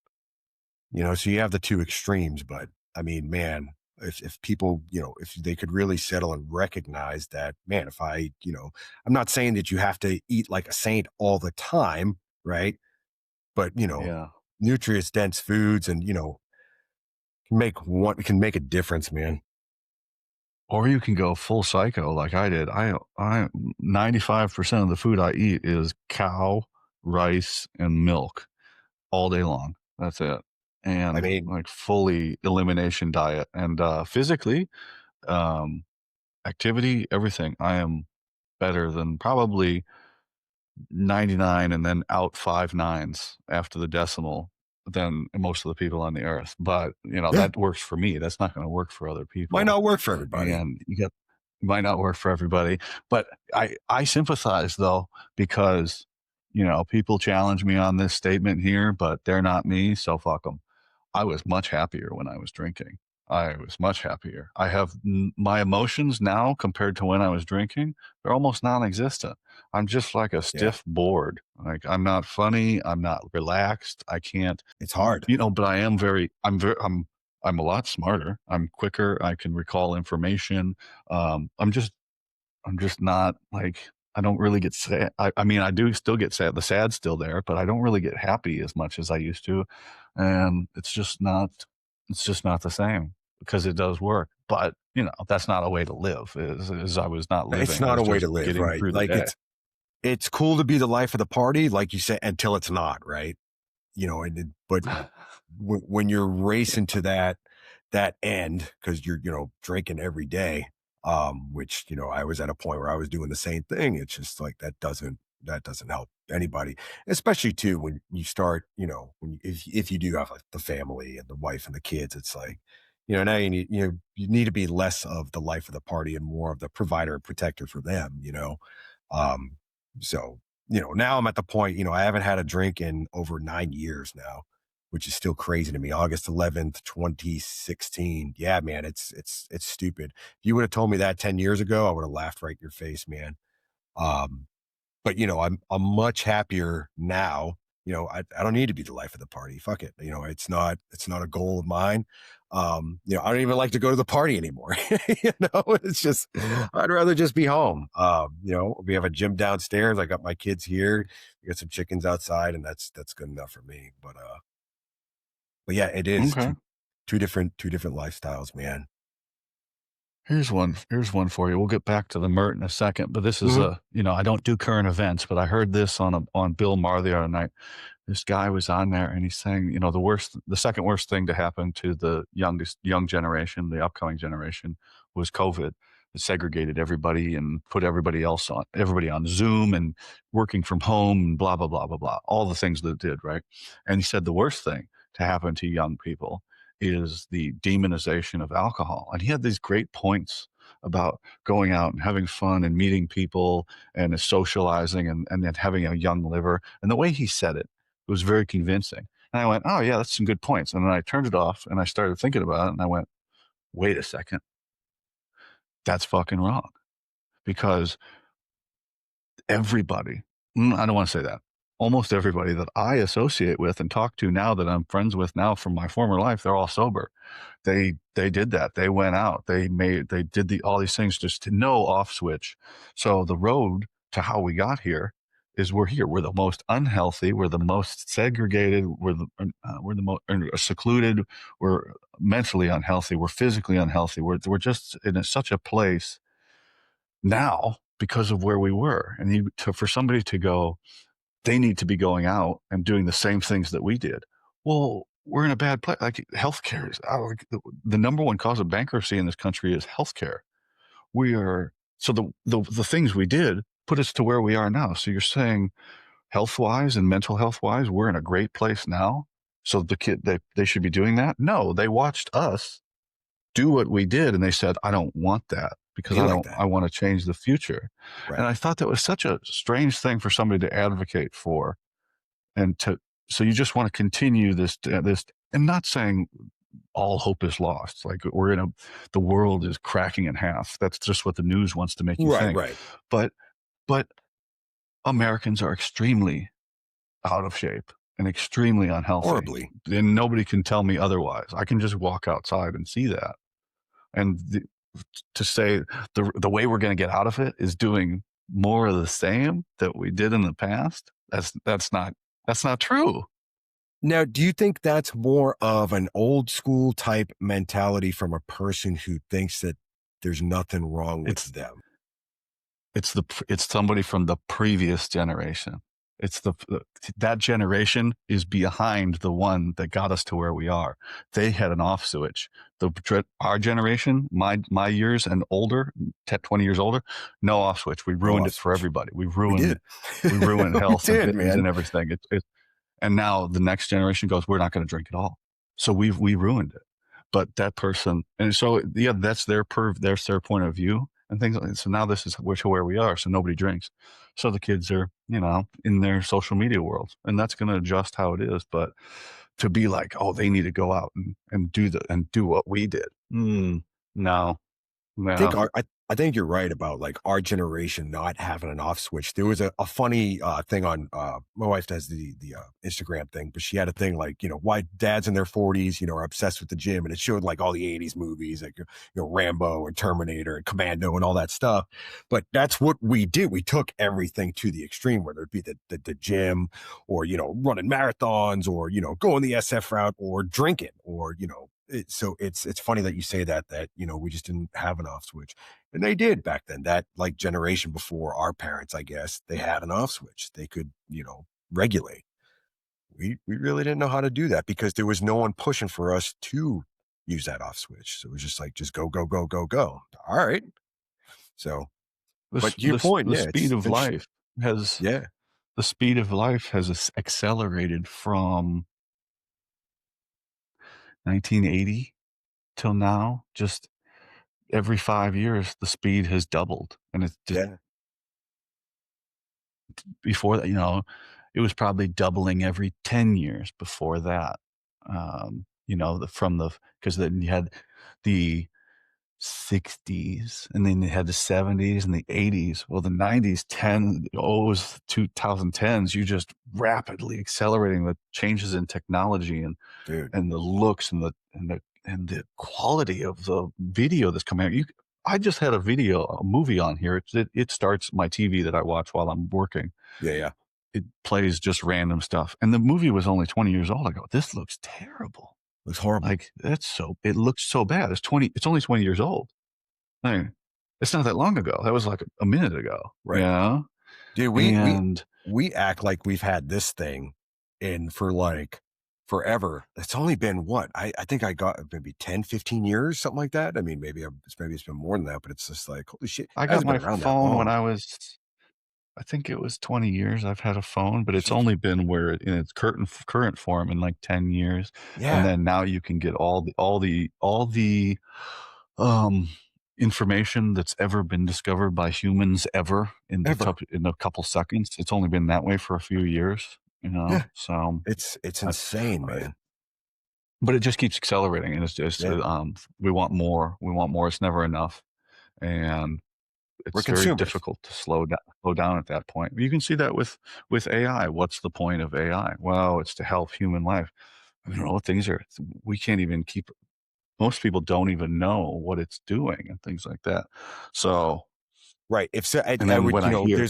So you have the two extremes, but I mean, man, if people, if they could really settle and recognize that, man, if I'm not saying that you have to eat like a saint all the time, right? But, yeah. nutrients dense foods and, can make a difference, man. Or you can go full psycho like I did. I 95% of the food I eat is cow, rice, and milk all day long. That's it. I And mean, like fully elimination diet and physically, um, activity, everything. I am better than probably 99 and then out 5 nines after the decimal than most of the people on the earth. But, yeah, that works for me. That's not going to work for other might people. not work for everybody. And might not work for everybody. But I sympathize though, because, people challenge me on this statement here, but they're not me. So fuck them. I was much happier when I was drinking. I was much happier. I have my emotions now compared to when I was drinking, they're almost non existent. I'm just like a Yeah, stiff board. Like I'm not funny. I'm not relaxed. I can't, it's hard. but I'm a lot smarter. I'm quicker. I can recall information. I'm just not like, I don't really get sad. I mean, I do still get sad. The sad's still there, but I don't really get happy as much as I used to. And it's just not the same because it does work. But, that's not a way to live is I was not It's living. I not was a way to just live, getting right? through the Like day. it's cool to be the life of the party, like you said, until it's not, right? But when you're racing to that end because you're drinking every day, which I was at a point where I was doing the same thing. It's just like that doesn't help anybody, especially too when you start, if you do have like the family and the wife and the kids. It's like, now you need to be less of the life of the party and more of the provider and protector for them. um so, now I'm at the point, I haven't had a drink in over 9 years now, which is still crazy to me. August 11th, 2016. Yeah, man, it's stupid. If you would have told me that 10 years ago, I would have laughed right in your face, man. Um, but I'm much happier now. I don't need to be the life of the party. Fuck it. It's not a goal of mine. I don't even like to go to the party anymore. It's just, I'd rather just be home. We have a gym downstairs. I got my kids here. We got some chickens outside, and that's good enough for me. But yeah, it is Okay. two different lifestyles, man. Here's one for you. We'll get back to the Mert in a second, but this is Hmm. I don't do current events, but I heard this on Bill Maher the other night. This guy was on there and he's saying, the second worst thing to happen to the young generation, the upcoming generation, was COVID. It segregated everybody and put everybody on Zoom and working from home and blah, blah, blah, blah, blah. All the things that it did, right? And he said the worst thing to happen to young people is the demonization of alcohol. And he had these great points about going out and having fun and meeting people and socializing and then having a young liver. And the way he said it was very convincing. And I went, oh, yeah, that's some good points. And then I turned it off and I started thinking about it. And I went, wait a second, that's fucking wrong. Because everybody, I don't want to say that, almost everybody that I associate with and talk to now that I'm friends with now from my former life, they're all sober. They did that. They went out. They did all these things just to no off switch. So the road to how we got here is we're here. We're the most unhealthy. We're the most segregated. We're the most secluded. We're mentally unhealthy. We're physically unhealthy. We're just in such a place now because of where we were. And for somebody to go, they need to be going out and doing the same things that we did. Well, we're in a bad place. Like healthcare is the number one cause of bankruptcy in this country is healthcare. We are so the things we did put us to where we are now. So you're saying health wise and mental health wise, we're in a great place now. So the kid they should be doing that. No, they watched us do what we did and they said, I don't want that because Be like that. I want to change the future. And Right. I thought that was such a strange thing for somebody to advocate for and to so you just want to continue this and not saying all hope is lost. Like the world is cracking in half. That's just what the news wants to make you Right, think. right. But but Americans are extremely out of shape and extremely unhealthy. Horribly. And nobody can tell me otherwise. I can just walk outside and see that. And to say the way we're going to get out of it is doing more of the same that we did in the past. That's not true. Now, do you think that's more of an old school type mentality from a person who thinks that there's nothing wrong with It's them? it's somebody from the previous generation. It's that generation is behind the one that got us to where we are. They had an off switch. Our generation, my years and older, 10, 20 years older, no off switch. We No ruined off it for switch. everybody. We did. We ruined We health and did, fitness man. and everything. And now the next generation goes, we're not going to drink at all. So we ruined it. But that person, and so yeah, that's their point of view and things like that. So now this is where we are. So nobody drinks. So the kids are, in their social media world, and that's going to adjust how it is. But to be like, oh, they need to go out and do what we did. No, I think no. I think you're right about like our generation not having an off switch. There was a funny thing on my wife does the Instagram thing, but she had a thing like, why dads in their 40s, are obsessed with the gym, and it showed like all the 80s movies like Rambo and Terminator and Commando and all that stuff. But that's what we did. We took everything to the extreme, whether it be the gym or running marathons or going the SF route or drinking or so it's funny that you say that we just didn't have an off switch, and they did back then. That like generation before our parents, I guess, they had an off switch. They could regulate. We really didn't know how to do that because there was no one pushing for us to use that off switch. So it was just like just go go go go go. All right. So, but to your point, The yeah, speed of it's interesting. life has Yeah, accelerated from 1980 till now. Just every 5 years, the speed has doubled, and it's just yeah, before that, it was probably doubling every 10 years before that. Because then you had the 60s and then you had the 70s and the 80s. Well, the 90s, was 2010s, you just rapidly accelerating the changes in technology dude. and the looks and the quality of the video that's coming out. I just had a movie on here. It starts my TV that I watch while I'm working. Yeah, yeah. It plays just random stuff. And the movie was only 20 years old. I go, this looks terrible. Looks horrible. Like it looks so bad. It's only 20 years old. I mean, it's not that long ago. That was like a minute ago. Right. Yeah. Dude, And we act like we've had this thing in for like forever. It's only been what? I think I got maybe 10, 15 years, something like that. I mean, maybe it's been more than that, but it's just like, holy shit, it I got hasn't been my around that phone when long. I think it was 20 years I've had a phone, but it's Sheesh. only been in its current form in like 10 years. And Yeah, then now you can get all the um, information that's ever been discovered by humans ever ever. in a couple seconds. It's only been that way for a few years, Yeah. so It's uh, insane, uh, man. but it just keeps accelerating, and it's just Yeah. we want more. We want more. It's never enough, and We're it's very consumers. difficult to slow down at that point. You can see that with AI. What's the point of AI? Well, it's to help human life. Things are we can't even keep. Most people don't even know what it's doing and things like that. So, Right. If so, and I then would, when I hear,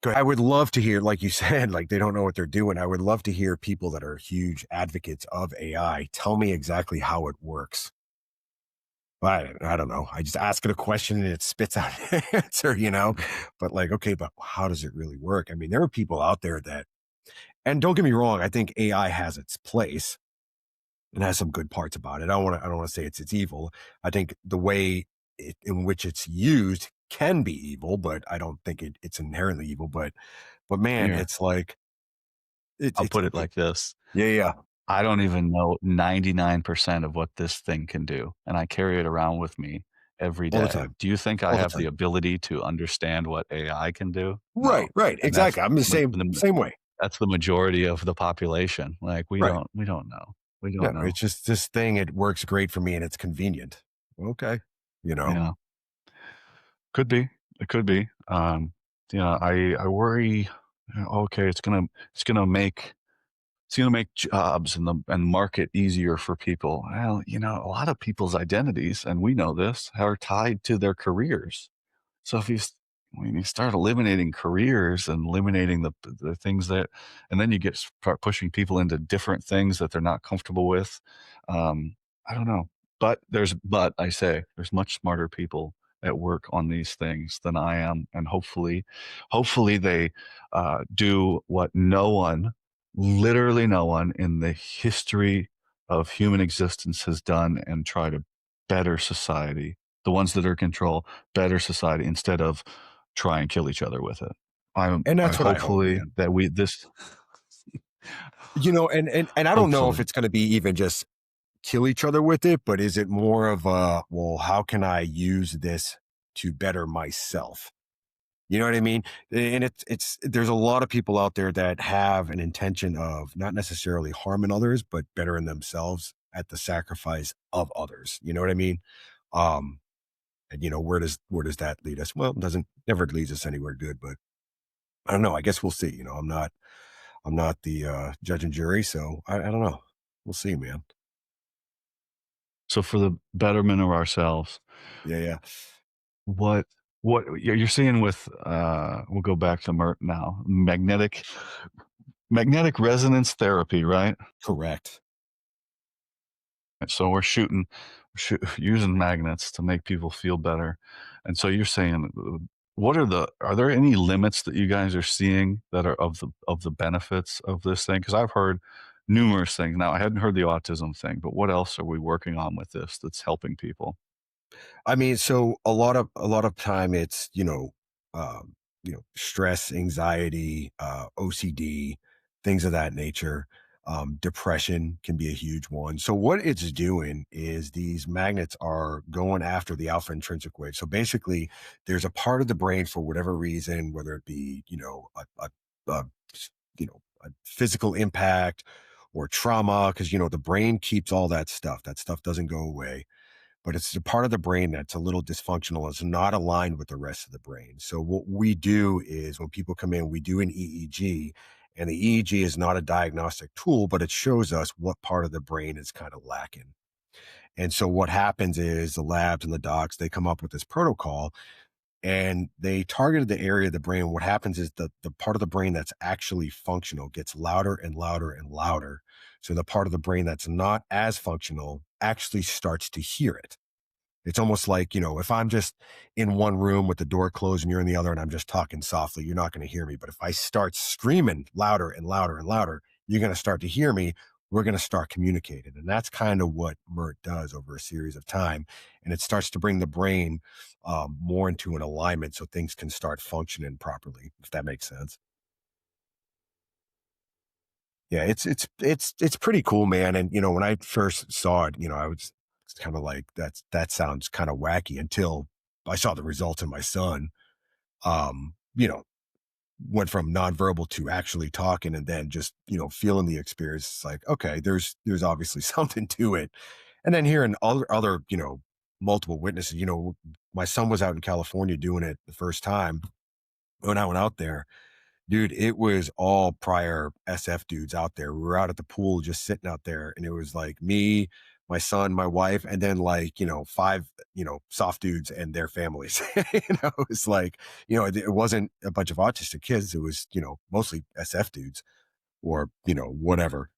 I would love to hear, like you said, like they don't know what they're doing. I would love to hear people that are huge advocates of AI tell me exactly how it works. I don't know. I just ask it a question and it spits out an answer, you know? But like, okay, but how does it really work? I mean, there are people out there that, and don't get me wrong, I think AI has its place and has some good parts about it. I don't want to say it's evil. I think the way in which it's used can be evil, but I don't think it's inherently evil. But man, Here, it's like, I'll put it like this. yeah, yeah, I don't even know 99% of what this thing can do, and I carry it around with me every all the day. time, Do you think I all the have the time. ability to understand what AI can do? No, Right, right, and that's exactly. I'm the same way. that's the majority of the population. Like, Right. we don't know. We No, don't know. it's just this thing. It works great for me and it's convenient. Okay, you know. Yeah, could be. It could be. I worry, okay, it's gonna make jobs and the market easier for people. Well, a lot of people's identities, and we know this, are tied to their careers. So when you start eliminating careers and eliminating the things that, and then you start pushing people into different things that they're not comfortable with. I don't know, but I say there's much smarter people at work on these things than I am, and hopefully they do what literally no one in the history of human existence has done, and try to better society. The ones that are in control better society instead of try and kill each other with it. And I that's what I hope, hopefully man. that we this You know, and I don't know if hopefully. it's going to be even just kill each other with it, but is it more of a, well, how can I use this to better myself? You know what I mean? And it's there's a lot of people out there that have an intention of not necessarily harming others, but bettering themselves at the sacrifice of others. You know what I mean? Um, and where does that lead us? Well, it doesn't never leads us anywhere good, but I don't know. I guess we'll see. You know, I'm not the judge and jury, so I don't know. We'll see, man. So for the betterment of ourselves, Yeah, yeah. what you're seeing with we'll go back to Mert now. Magnetic resonance therapy, right? Correct. So we're using magnets to make people feel better. And so you're saying, are there any limits that you guys are seeing that are of the benefits of this thing? Because I've heard numerous things. Now I hadn't heard the autism thing, but what else are we working on with this that's helping people? I mean, so a lot of time it's stress, anxiety, OCD, things of that nature. Depression can be a huge one. So what it's doing is these magnets are going after the alpha intrinsic wave. So basically, there's a part of the brain for whatever reason, whether it be a a physical impact or trauma, because the brain keeps all that stuff. That stuff doesn't go away, but it's a part of the brain that's a little dysfunctional. It's not aligned with the rest of the brain. So what we do is when people come in, we do an EEG, and the EEG is not a diagnostic tool, but it shows us what part of the brain is kind of lacking. And so what happens is the labs and the docs, they come up with this protocol and they targeted the area of the brain. What happens is the part of the brain that's actually functional gets louder and louder and louder. So the part of the brain that's not as functional actually starts to hear it. It's almost like, if I'm just in one room with the door closed and you're in the other and I'm just talking softly, you're not going to hear me. But if I start screaming louder and louder and louder, you're going to start to hear me. We're going to start communicating. And that's kind of what MERT does over a series of time. And it starts to bring the brain more into an alignment so things can start functioning properly, if that makes sense. Yeah, it's pretty cool, man. And when I first saw it, I was kind of like, that sounds kind of wacky until I saw the results in my son. Um, you know, went from nonverbal to actually talking, and then just feeling the experience. It's like, okay, there's obviously something to it. And then hearing other multiple witnesses. My son was out in California doing it the first time when I went out there. Dude, it was all prior SF dudes out there. We were out at the pool just sitting out there, and it was like me, my son, my wife, and then like, five, soft dudes and their families. It was like, it wasn't a bunch of autistic kids. It was, mostly SF dudes or, whatever.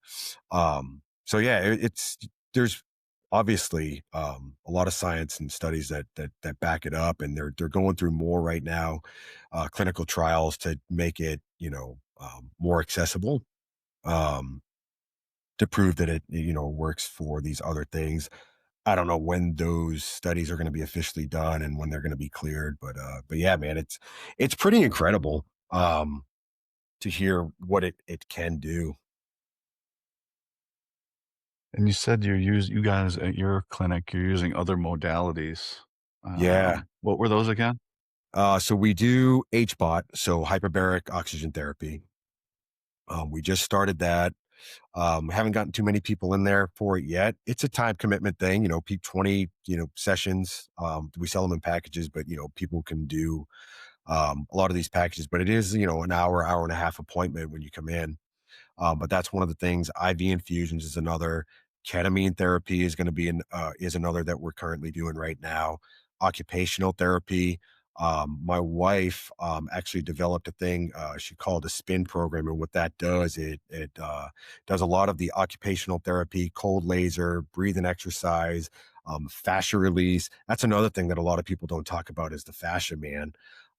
So yeah, it's there's obviously a lot of science and studies that back it up, and they're going through more right now, clinical trials to make it more accessible, um, to prove that it works for these other things. I don't know when those studies are going to be officially done and when they're going to be cleared, but yeah, man, it's pretty incredible to hear what it can do. And you said you guys at your clinic, you're using other modalities. Yeah. What were those again? So we do HBOT, so hyperbaric oxygen therapy. We just started that. Haven't gotten too many people in there for it yet. It's a time commitment thing, peak 20, sessions. We sell them in packages, but people can do a lot of these packages, but it is, an hour and a half appointment when you come in. But that's one of the things. IV infusions is another. Ketamine therapy is going to be is another that we're currently doing right now. Occupational therapy. My wife actually developed a thing she called a spin program, and what that does, it does a lot of the occupational therapy, cold laser, breathing exercise, fascia release. That's another thing that a lot of people don't talk about is the fascia, man.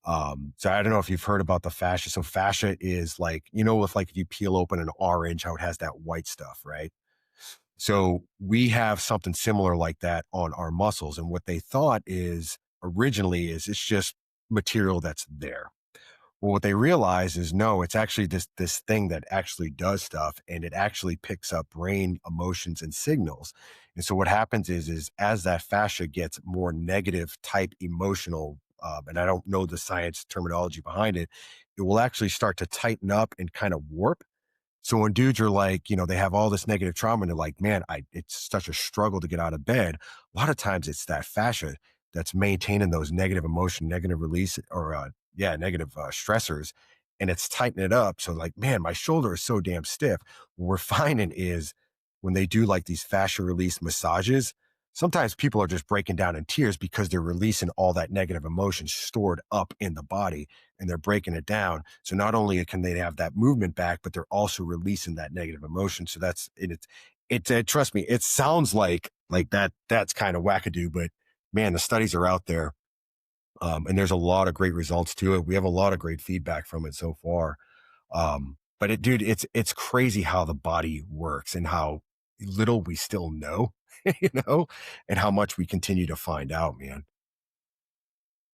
So I don't know if you've heard about the fascia. So fascia is like, with like if you peel open an orange, how it has that white stuff, right? So we have something similar like that on our muscles. And what they thought is originally is it's just material that's there. Well, what they realize is no, it's actually this thing that actually does stuff, and it actually picks up brain emotions and signals. And so what happens is as that fascia gets more negative type emotional, and I don't know the science terminology behind it, it will actually start to tighten up and kind of warp. So when dudes are like, they have all this negative trauma and they're like, man, it's such a struggle to get out of bed. A lot of times it's that fascia that's maintaining those negative emotion, negative release, or negative stressors, and it's tightening it up. So like, man, my shoulder is so damn stiff. What we're finding is when they do like these fascia release massages, sometimes people are just breaking down in tears because they're releasing all that negative emotion stored up in the body, and they're breaking it down. So not only can they have that movement back, but they're also releasing that negative emotion. So that's trust me, it sounds like that's kind of wackadoo, but man, the studies are out there. And there's a lot of great results to it. We have a lot of great feedback from it so far. But dude, it's crazy how the body works and how little we still know, you know, and how much we continue to find out, man.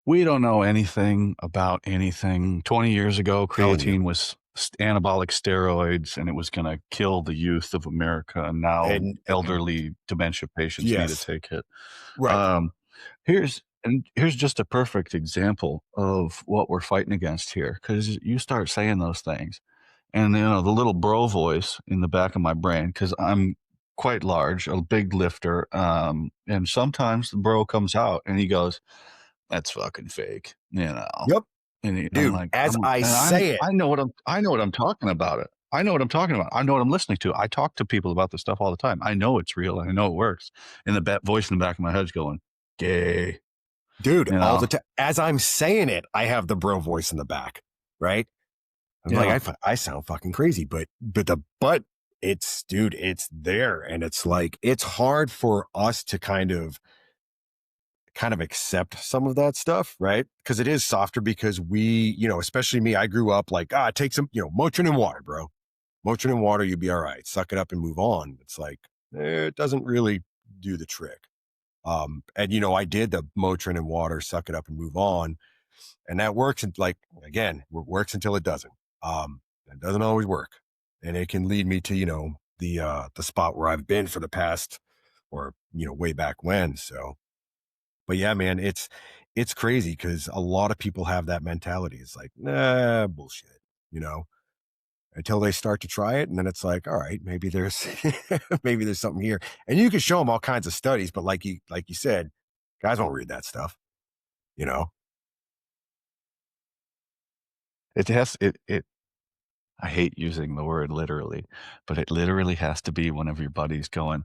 We don't know anything about anything. 20 years ago, Telling you. creatine was anabolic steroids, and it was going to kill the youth of America. And now And elderly dementia patients need to yes, take it. right. Um, here's just a perfect example of what we're fighting against here. Because you start saying those things, and the little bro voice in the back of my brain, because I'm quite large, a big lifter, and sometimes the bro comes out and he goes, "That's fucking fake," Yep. and I'm Dude, like, as I say it, I know what I'm talking about it. I know what I'm talking about. I know what I'm listening to. I talk to people about this stuff all the time. I know it's real. I know it works. And the voice in the back of my head's going, "Gay," dude, you all know? the time, as I'm saying it, I have the bro voice in the back, right? I'm like, Yeah. I sound fucking crazy, but it's, dude, it's there. And it's like, it's hard for us to kind of accept some of that stuff, right? Because it is softer because we, especially me, I grew up like, take some, Motrin and water, bro. Motrin and water, you'll be all right. Suck it up and move on. It's like, it doesn't really do the trick. And I did the Motrin and water, suck it up and move on. And that works. And like, again, it works until it doesn't. It doesn't always work. And it can lead me to, the spot where I've been for the past or, way back when. So, but yeah, man, it's crazy because a lot of people have that mentality. It's like, nah, bullshit, you know, until they start to try it. And then it's like, all right, maybe there's, maybe there's something here. And you can show them all kinds of studies, but like you said, guys won't read that stuff, you know? It has it I hate using the word literally, but it literally has to be one of your buddies going,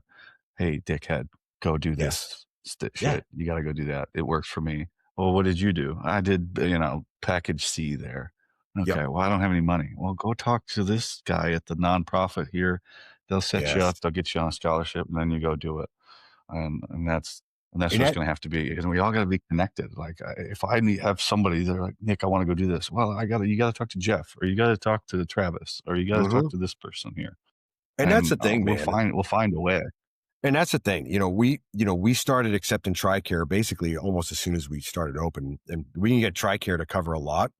"Hey, dickhead, go do Yes. this Yeah. shit. You gotta go do that. It works for me." "Well, what did you do?" "I did, package C there." Yep. "Okay, well, I don't have any money." "Well, go talk to this guy at the nonprofit here. They'll set you up, Yes. they'll get you on a scholarship, and then you go do it." and that's And just that going to have to be, and we all got to be connected. Like if I need have somebody, they're like, Nick, I want to go do this. Well, you got to talk to Jeff, or you got to talk to Travis, or you got to talk mhm. to this person here, And that's and the thing, man. we'll find a way. And that's the thing. We started accepting TRICARE basically almost as soon as we started open, and we can get TRICARE to cover a lot.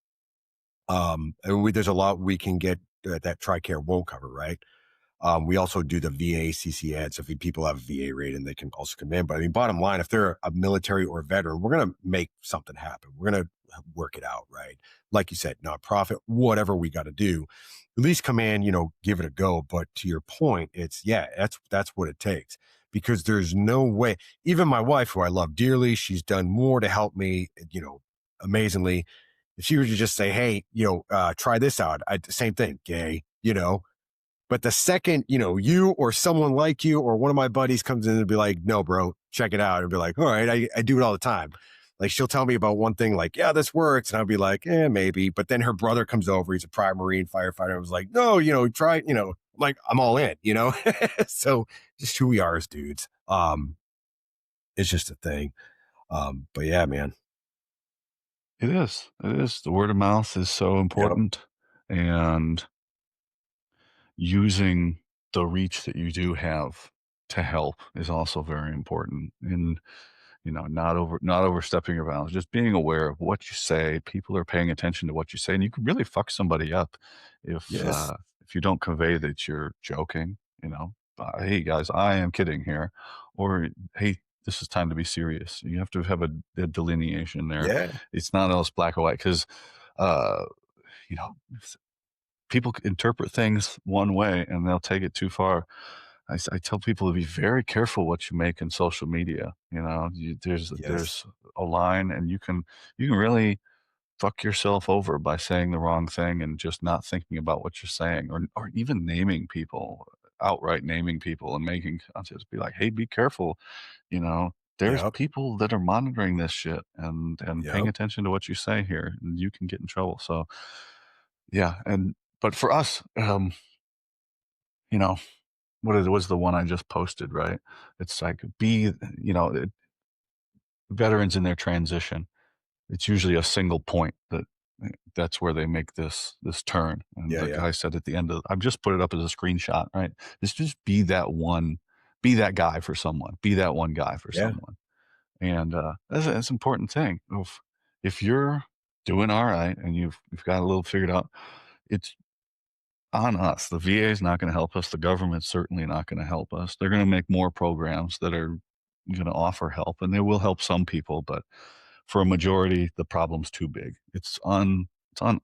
And there's a lot we can get that TRICARE won't cover, right? We also do the VA CCN. So if people have a VA rating, they can also come in. But I mean, bottom line, if they're a military or a veteran, we're going to make something happen. We're going to work it out, right? Like you said, nonprofit, whatever we got to do, at least come in, give it a go. But to your point, that's what it takes, because there's no way, even my wife, who I love dearly, she's done more to help me, amazingly. If she were to just say, hey, try this out, same thing, gay, but the second, you or someone like you or one of my buddies comes in and be like, no, bro, check it out. And be like, all right, I do it all the time. Like she'll tell me about one thing like, yeah, this works. And I'll be like, maybe. But then her brother comes over. He's a private Marine firefighter. I was like, no, try, like I'm all in. So just who we are as dudes. It's just a thing. But yeah, man. It is. It is. The word of mouth is so Yep. important, and using the reach that you do have to help is also very important. And not overstepping your bounds, just being aware of what you say. People are paying attention to what you say, and you can really fuck somebody up Yes. if you don't convey that you're joking. Hey guys, I am kidding here, or hey, this is time to be serious. You have to have a delineation there. Yeah. It's not all black or white, because uh, you know people interpret things one way and they'll take it too far. I tell people to be very careful what you make in social media. There's Yes. a line, and you can really fuck yourself over by saying the wrong thing and just not thinking about what you're saying, or even naming people, outright naming people, and making just be like, hey, be careful. There's Yep. people that are monitoring this shit and paying Yep. attention to what you say here, and you can get in trouble. So yeah, but for us, you know, what it was the one I just posted, right? It's like veterans in their transition. It's usually a single point that's where they make this turn. And Yeah. the Yeah. guy said at the end of, I've just put it up as a screenshot, right? Just be that one, be that guy for someone, be that one guy for Yeah. someone. And that's an important thing. If you're doing all right and you've got a little figured out, it's on us. The VA is not going to help us. The government's certainly not going to help us. They're going to make more programs that are going to offer help, and they will help some people, but for a majority, the problem's too big. It's on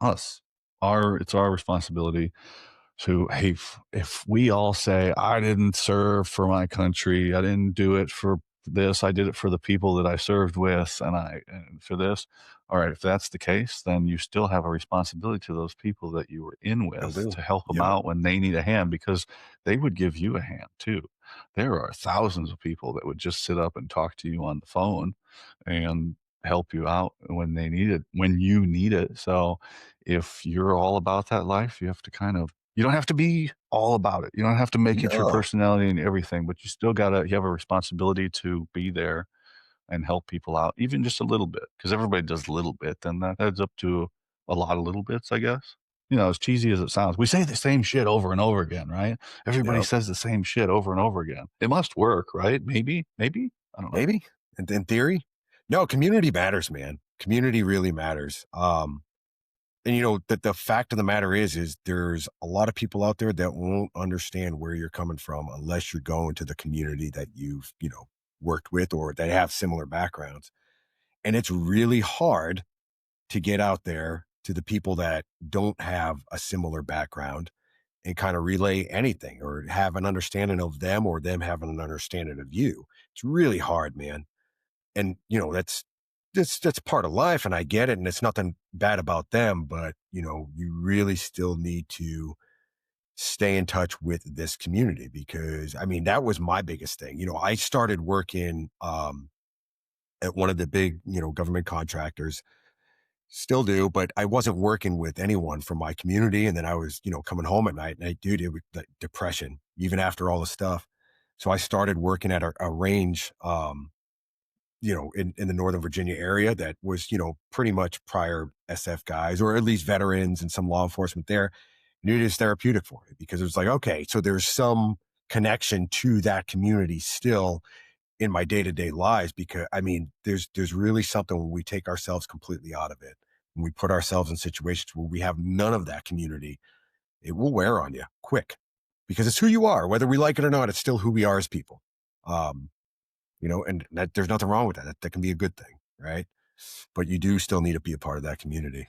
us. It's our responsibility to, hey, if we all say, I didn't serve for my country, I didn't do it for this, I did it for the people that I served with, and for this. All right, if that's the case, then you still have a responsibility to those people that you were in Will with do. to help them Yep. out when they need a hand, because they would give you a hand too. There are thousands of people that would just sit up and talk to you on the phone and help you out when you need it. So if you're all about that life, you don't have to be all about it. You don't have to make it your No. personality and everything, but you have a responsibility to be there and help people out, even just a little bit, because everybody does a little bit, then that adds up to a lot of little bits, I guess. As cheesy as it sounds, we say the same shit over and over again, right? Everybody Yep. says the same shit over and over again. It must work, right? Maybe. I don't know. Maybe in theory. No, community matters, man. Community really matters. And that the fact of the matter is there's a lot of people out there that won't understand where you're coming from unless you're going to the community that you've, worked with or that have similar backgrounds. And it's really hard to get out there to the people that don't have a similar background and kind of relay anything or have an understanding of them or them having an understanding of you. It's really hard, man. And that's part of life, and I get it, and it's nothing bad about them, but you really still need to stay in touch with this community, because I mean that was my biggest thing. I started working at one of the big government contractors, still do, but I wasn't working with anyone from my community. And then I was coming home at night, and dude, it was like depression even after all the stuff. So I started working at a range, in the Northern Virginia area that was, pretty much prior SF guys, or at least veterans and some law enforcement there. And it is therapeutic for me because it was like, okay, so there's some connection to that community still in my day-to-day lives. Because I mean, there's really something when we take ourselves completely out of it and we put ourselves in situations where we have none of that community, it will wear on you quick because it's who you are, whether we like it or not. It's still who we are as people. Um, and that there's nothing wrong with that. That can be a good thing, right? But you do still need to be a part of that community.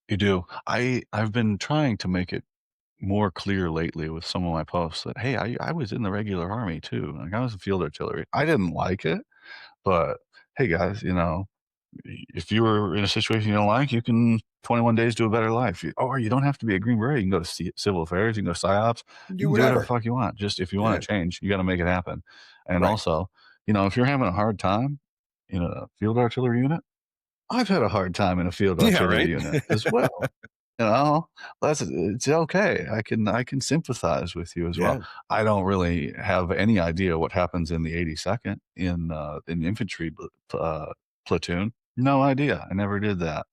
You do. I've been trying to make it more clear lately with some of my posts that, hey, I was in the regular army too. Like I was in field artillery. I didn't like it, but hey guys, if you were in a situation you don't like, you can 21 days to a better life. Or you don't have to be a Green Beret. You can go to civil affairs. You can go to psyops. You Do can do whatever the whatever. fuck you want. Just if you want Yeah. to change, you got to make it happen. And Right. also, if you're having a hard time in a field artillery unit, I've had a hard time in a field Yeah. artillery Right. unit as well. You know, it's okay. I can sympathize with you as well. Yeah. I don't really have any idea what happens in the 82nd in infantry platoon. No idea. I never did that,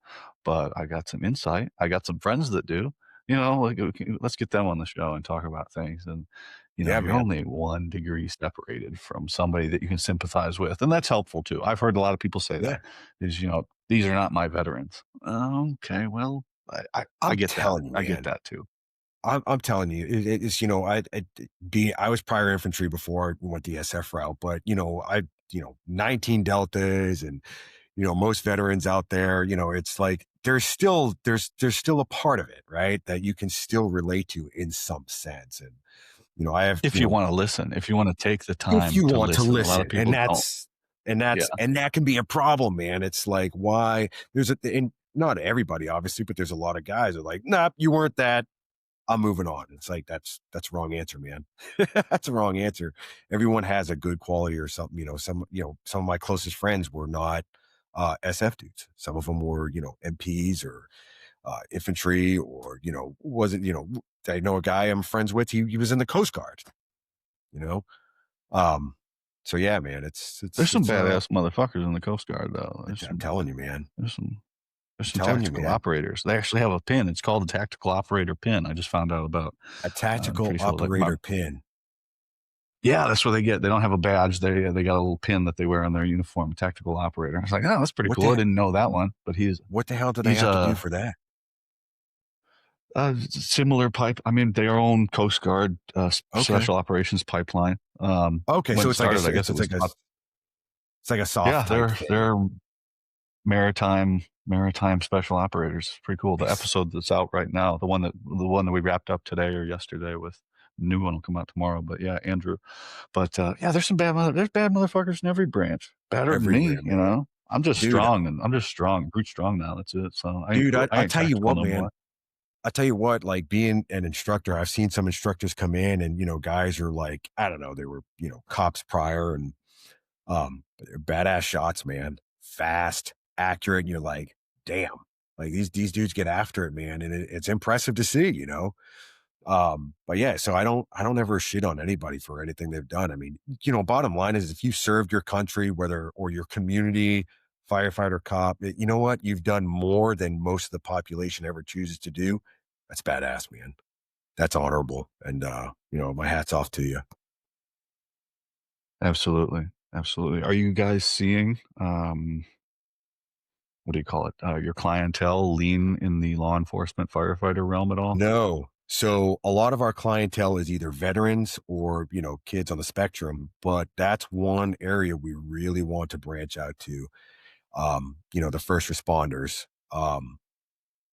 but I got some insight. I got some friends that do. Like, let's get them on the show and talk about things. And Yeah, you're man. only 1 degree separated from somebody that you can sympathize with, and that's helpful too. I've heard a lot of people say that Yeah. is these are not my veterans. Okay, well, I I'm get that. telling you, I get man. that too. I'm telling you, it's I was prior infantry before I went the SF route, but 19 deltas and most veterans out there, it's like there's still a part of it, right? That you can still relate to in some sense. And I have, If you wanna listen, if you wanna take the if time you to want to listen, a lot of listen, and people don't. that's and Yeah. that's and that can be a problem, man. It's like, why and not everybody obviously, but there's a lot of guys that are like, nah, you weren't that, I'm moving on. It's like that's a wrong answer, man. That's a wrong answer. Everyone has a good quality or something. Some of my closest friends were not SF dudes. Some of them were, MPs or infantry, or wasn't. I know a guy I'm friends with. He was in the Coast Guard. You know, um, so yeah, man. It's There's it's some it's badass motherfuckers in the Coast Guard, though. I'm telling you, man. There's some there's I'm some telling you, tactical man. operators. They actually have a pin. It's called a tactical operator pin. I just found out about. A I'm tactical pretty sure, like, my operator pin. yeah, that's what they get. They don't have a badge. They got a little pin that they wear on their uniform, tactical operator. I was like, "Oh, that's pretty What cool." I the didn't know that one, but what the hell do they he's have to do for that? a similar pipe. I mean, their own Coast Guard Okay. special operations pipeline. Okay, When so it it's like a started, I guess it's, it it's was like a about, it's like a soft yeah, type thing. they're maritime special operators. It's pretty cool. The Nice. episode that's out right now, the one that we wrapped up today or yesterday with, new one will come out tomorrow. But yeah, Andrew. But yeah, there's bad motherfuckers in every branch. Better than me, Everywhere, man. I'm just Dude, strong, and I'm just strong, brute strong now. That's it. So dude, I I'll ain't tell you tactical what, no man. more. I'll tell you what, like being an instructor, I've seen some instructors come in and, guys are like, I don't know, they were, cops prior, and they're badass shots, man. Fast, accurate, and you're like, damn. Like these dudes get after it, man. And it's impressive to see. But yeah, so I don't ever shit on anybody for anything they've done. I mean, bottom line is if you served your country, whether or your community, firefighter, cop, you know what? You've done more than most of the population ever chooses to do. That's badass, man. That's honorable. And my hat's off to you. Absolutely, absolutely. Are you guys seeing what do you call it? Your clientele lean in the law enforcement firefighter realm at all? No. So a lot of our clientele is either veterans or, kids on the spectrum, but that's one area we really want to branch out to. The first responders.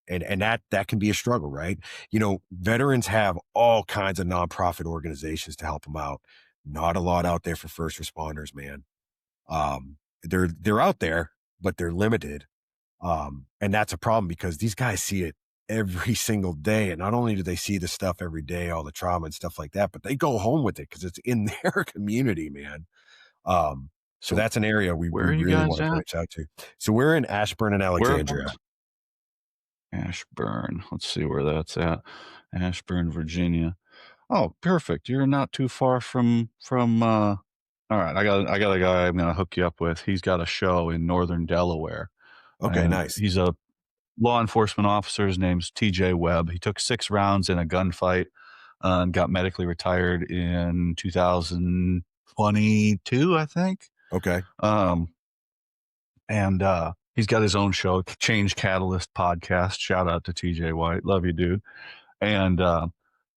And that can be a struggle, right? Veterans have all kinds of nonprofit organizations to help them out. Not a lot out there for first responders, man. They're out there, but they're limited. And that's a problem because these guys see it every single day. And not only do they see the stuff every day, all the trauma and stuff like that, but they go home with it because it's in their community, man. So So that's an area we where are you really guys want to at? branch out to. So we're in Ashburn and Alexandria. Whereabouts? Ashburn. Let's see where that's at. Ashburn, Virginia. Oh, perfect. You're not too far from. All right, I got a guy I'm gonna hook you up with. He's got a show in northern Delaware, Okay, and nice. he's a law enforcement officer. His name's TJ Webb. He took 6 rounds in a gunfight, and got medically retired in 2022, I think. Okay. Um, and he's got his own show, Change Catalyst podcast. Shout out to TJ White. Love you, dude. And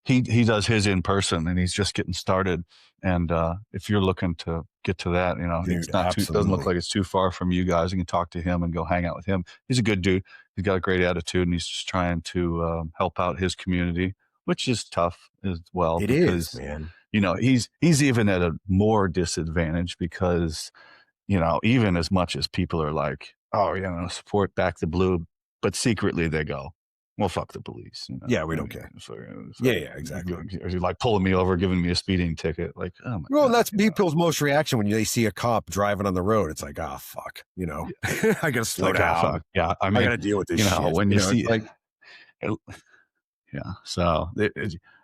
he does his in person, and he's just getting started. And if you're looking to get to that, it's Dude, not too doesn't look absolutely. like it's too far from you guys. You can talk to him and go hang out with him. He's a good dude. He's got a great attitude, and he's just trying to help out his community, which is tough as well It is, because man. he's even at a more disadvantage because even as much as people are like, oh, support back the blue, but secretly they go, well, fuck the police. Yeah, we I don't mean, care. it's Yeah, like, yeah, exactly. you're like pulling me over, giving me a speeding ticket. Like, oh my Well, and God, that's people's most reaction when they see a cop driving on the road. It's like, ah, fuck, yeah, I gotta it's slow like, oh, down. fuck. Yeah. I I mean, gotta deal with this shit. when you It's see, like, yeah. So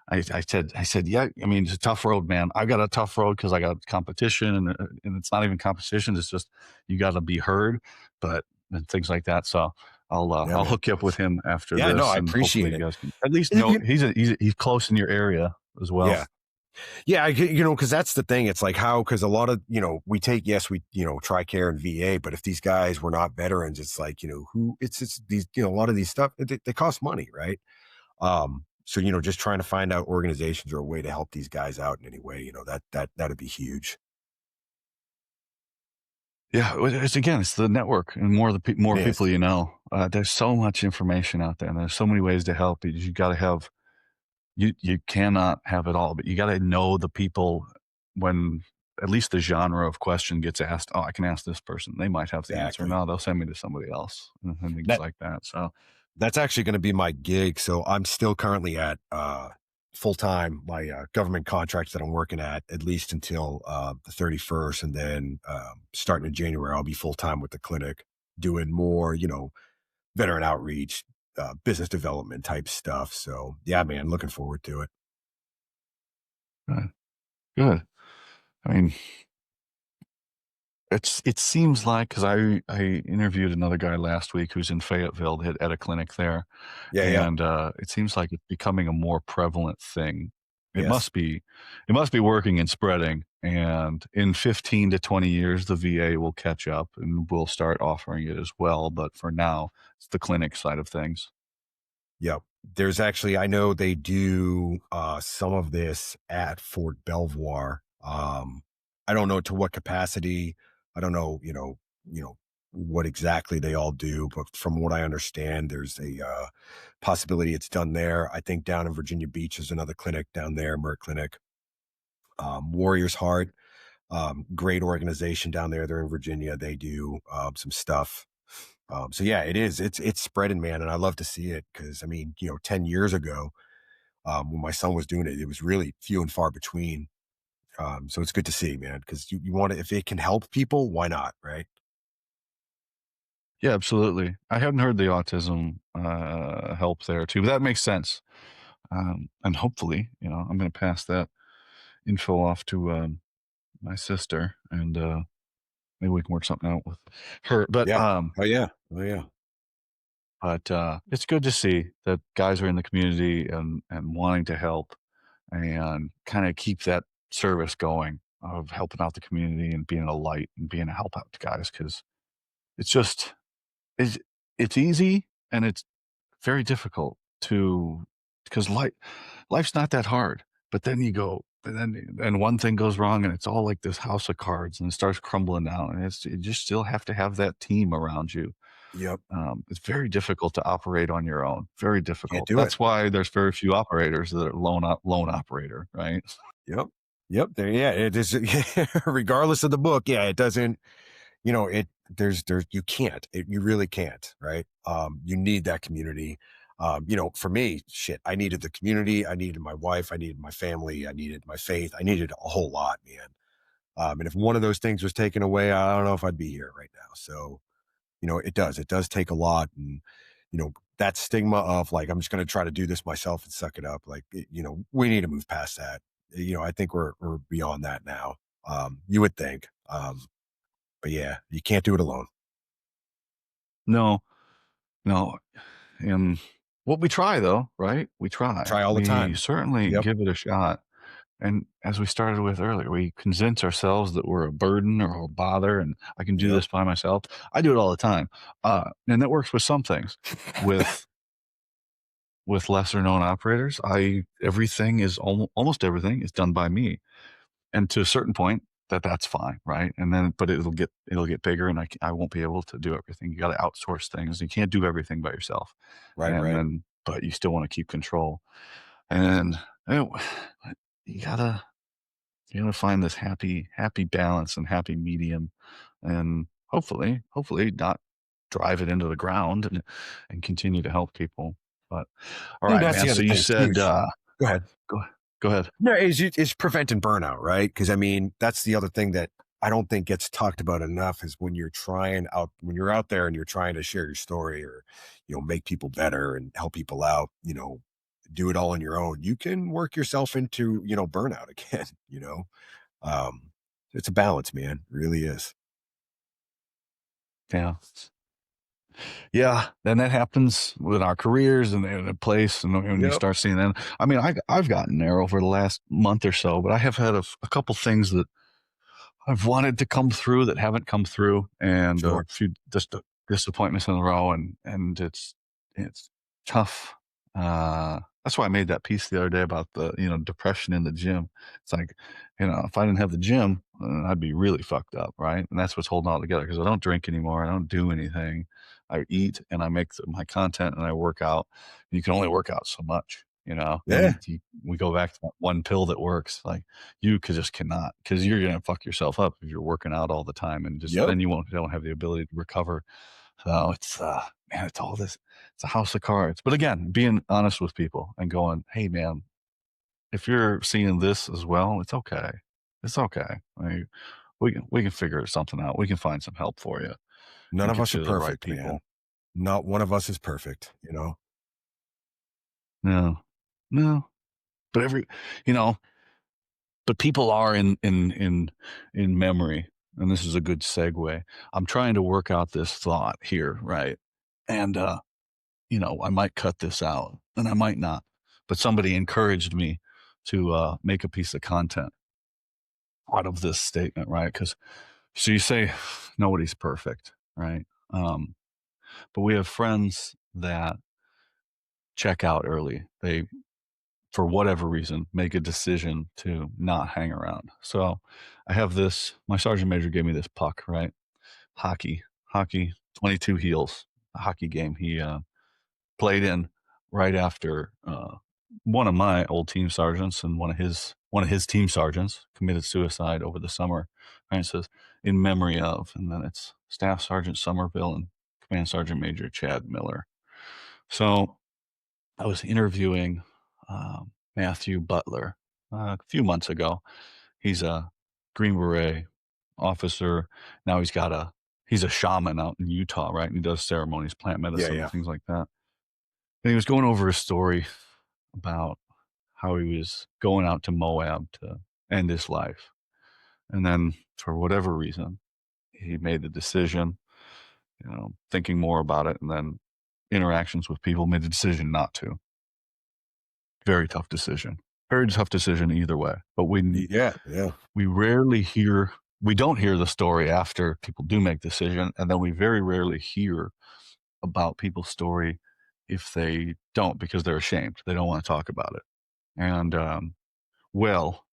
I said, yeah. I mean, it's a tough road, man. I got a tough road because I got competition, and it's not even competition. It's just you got to be heard, but and things like that. So yeah, I'll man. hook you up with him after Yeah, no, this, I and hopefully appreciate you it. guys can at least And know he's close in your area as well. yeah. Yeah, because that's the thing. It's like because a lot of, we take, yes, we, TRICARE and VA, but if these guys were not veterans, it's like, it's these, a lot of these stuff, they cost money, right? So, just trying to find out organizations or a way to help these guys out in any way, that'd be huge. Yeah, it's the network, and It more is. people. There's so much information out there, and there's so many ways to help. You got to have you cannot have it all, but you got to know the people when at least the genre of question gets asked. Oh, I can ask this person; they might have the answer. Exactly. No, they'll send me to somebody else, and things That like that. So, that's actually going to be my gig. So I'm still currently at full time my government contract that I'm working at least until the 31st, and then starting in January I'll be full time with the clinic doing more, veteran outreach, business development type stuff. So yeah, man, looking forward to it. good. Good. I mean, it seems like because I interviewed another guy last week who's in Fayetteville at a clinic there, Yeah, yeah, and it seems like it's becoming a more prevalent thing. It yes, must be it must be working and spreading. And in 15 to 20 years, the VA will catch up and will start offering it as well. But for now, it's the clinic side of things. yep. There's actually, I know they do some of this at Fort Belvoir. I don't know to what capacity. I don't know, what exactly they all do, but from what I understand, there's a possibility it's done there. I think down in Virginia Beach is another clinic down there, Merck Clinic. Warriors Heart, great organization down there. They're in Virginia. They do some stuff. So yeah, it is. It's spreading, man, and I love to see it because I mean, 10 years ago, when my son was doing it, it was really few and far between. So it's good to see, man, because you want to, if it can help people, why not, right? Yeah, absolutely. I hadn't heard the autism help there too, but that makes sense. And hopefully, I'm going to pass that info off to my sister, and maybe we can work something out with her. Yeah. Oh yeah. Oh yeah. But it's good to see that guys are in the community and wanting to help and kind of keep that service going of helping out the community and being a light and being a help out to guys because it's just it's it's easy and it's very difficult to because life's not that hard. But then you go and one thing goes wrong and it's all like this house of cards and it starts crumbling down and you just still have to have that team around you. Yep. It's very difficult to operate on your own. Very Can't difficult. do it. That's why there's very few operators that are lone operator, right? Yep. Yep. There. Yeah. It is. Regardless of the book. Yeah. It doesn't. There's you can't. You really can't. Right. You need that community. For me, shit, I needed the community. I needed my wife. I needed my family. I needed my faith. I needed a whole lot, man. And if one of those things was taken away, I don't know if I'd be here right now. So, it does take a lot. And, that stigma of like, I'm just going to try to do this myself and suck it up. Like, we need to move past that. I think we're beyond that now. You would think. But yeah, you can't do it alone. No, no. And what we try though, right? We try. Try all the We time. certainly Yep. give it a shot. And as we started with earlier, we convince ourselves that we're a burden or a bother and I can do Yep. this by myself. I do it all the time. And that works with some things. With lesser known operators, I everything is almost everything is done by me. And to a certain point that's fine, right? And then but it'll get bigger and I won't be able to do everything. You got to outsource things. You can't do everything by yourself. Right. And Right. then but you still want to keep control. And you know, you gotta find this happy balance and happy medium and hopefully not drive it into the ground and continue to help people. But all And right, that's man. the So other you thing said too. Go ahead. go go ahead. No, is preventing burnout, right? Because I mean, that's the other thing that I don't think gets talked about enough is when you're out there and you're trying to share your story or make people better and help people out, do it all on your own. You can work yourself into burnout again. Um, it's a balance, man. It really is. Yeah. Yeah, and that happens with our careers and in a place, and when you Yep. start seeing that. I mean, I've gotten there over the last month or so, but I have had a couple things that I've wanted to come through that haven't come through, and a Sure. few disappointments in a row, and it's tough. That's why I made that piece the other day about the depression in the gym. It's like if I didn't have the gym, I'd be really fucked up, right? And that's what's holding all together because I don't drink anymore. I don't do anything. I eat and I make my content and I work out. You can only work out so much, Yeah. and we go back to that one pill that works. Like you could just cannot because you're gonna fuck yourself up if you're working out all the time and just Yep. then you don't have the ability to recover. So it's man, it's all this. It's a house of cards. But again, being honest with people and going, hey man, if you're seeing this as well, it's okay. It's okay. Like, we can figure something out. We can find some help for you None and of get us are you to the right perfect, people. man. Not one of us is perfect. No, no. But you know, but people are in memory, and this is a good segue. I'm trying to work out this thought here, right? And I might cut this out and I might not. But somebody encouraged me to make a piece of content out of this statement, right? Because so you say nobody's perfect, right? But we have friends that check out early. They, for whatever reason, make a decision to not hang around. So I have this, my sergeant major gave me this puck, right? Hockey, 22 heels, a hockey game. He played in right after one of my old team sergeants and one of his team sergeants committed suicide over the summer. Right, it says in memory of, and then it's Staff Sergeant Somerville and Command Sergeant Major Chad Miller. So I was interviewing Matthew Butler a few months ago. He's a Green Beret officer. Now he's a shaman out in Utah, right? And he does ceremonies, plant Yeah, medicine, yeah. things like that. And he was going over a story about how he was going out to Moab to end his life. And then for whatever reason, he made the decision, thinking more about it and then interactions with people made the decision not to. Very tough decision. Very tough decision either way. But Yeah, yeah. we we don't hear the story after people do make the decision, and then we very rarely hear about people's story if they don't because they're ashamed. They don't want to talk about it. And well,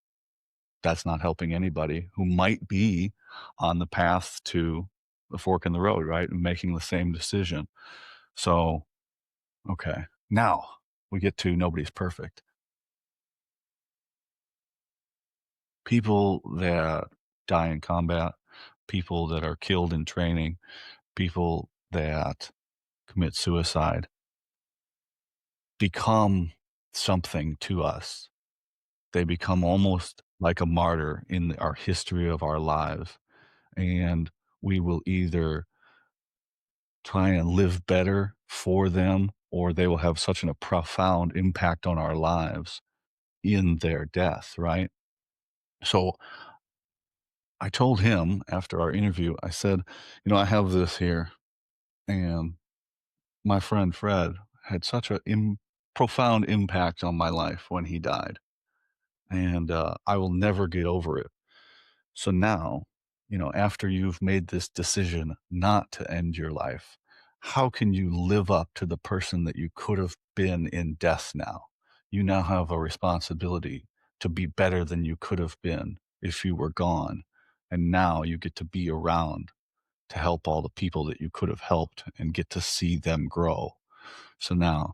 that's not helping anybody who might be on the path to the fork in the road, right? And making the same decision. So, okay. Now we get to nobody's perfect. People that die in combat, people that are killed in training, people that commit suicide become something to us. They become almost like a martyr in our history of our lives. And we will either try and live better for them, or they will have such a profound impact on our lives in their death, right? So I told him after our interview, I said, I have this here, and my friend Fred had such a profound impact on my life when he died, and I will never get over it. So now, after you've made this decision not to end your life, how can you live up to the person that you could have been in death now? You now have a responsibility to be better than you could have been if you were gone. And now you get to be around to help all the people that you could have helped and get to see them grow. So now,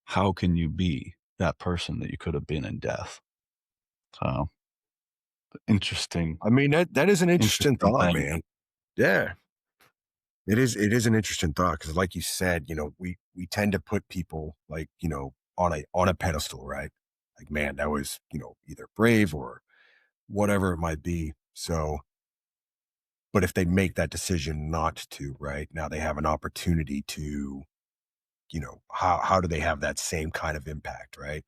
how can you be that person that you could have been in death? So, interesting, I mean, that is an interesting interesting thought, thing. man. Yeah. It is an interesting thought because, like you said, we tend to put people like, on a pedestal, right? Like, man, that was, either brave or whatever it might be. So, but if they make that decision not to, right? Now they have an opportunity to, how do they have that same kind of impact, right?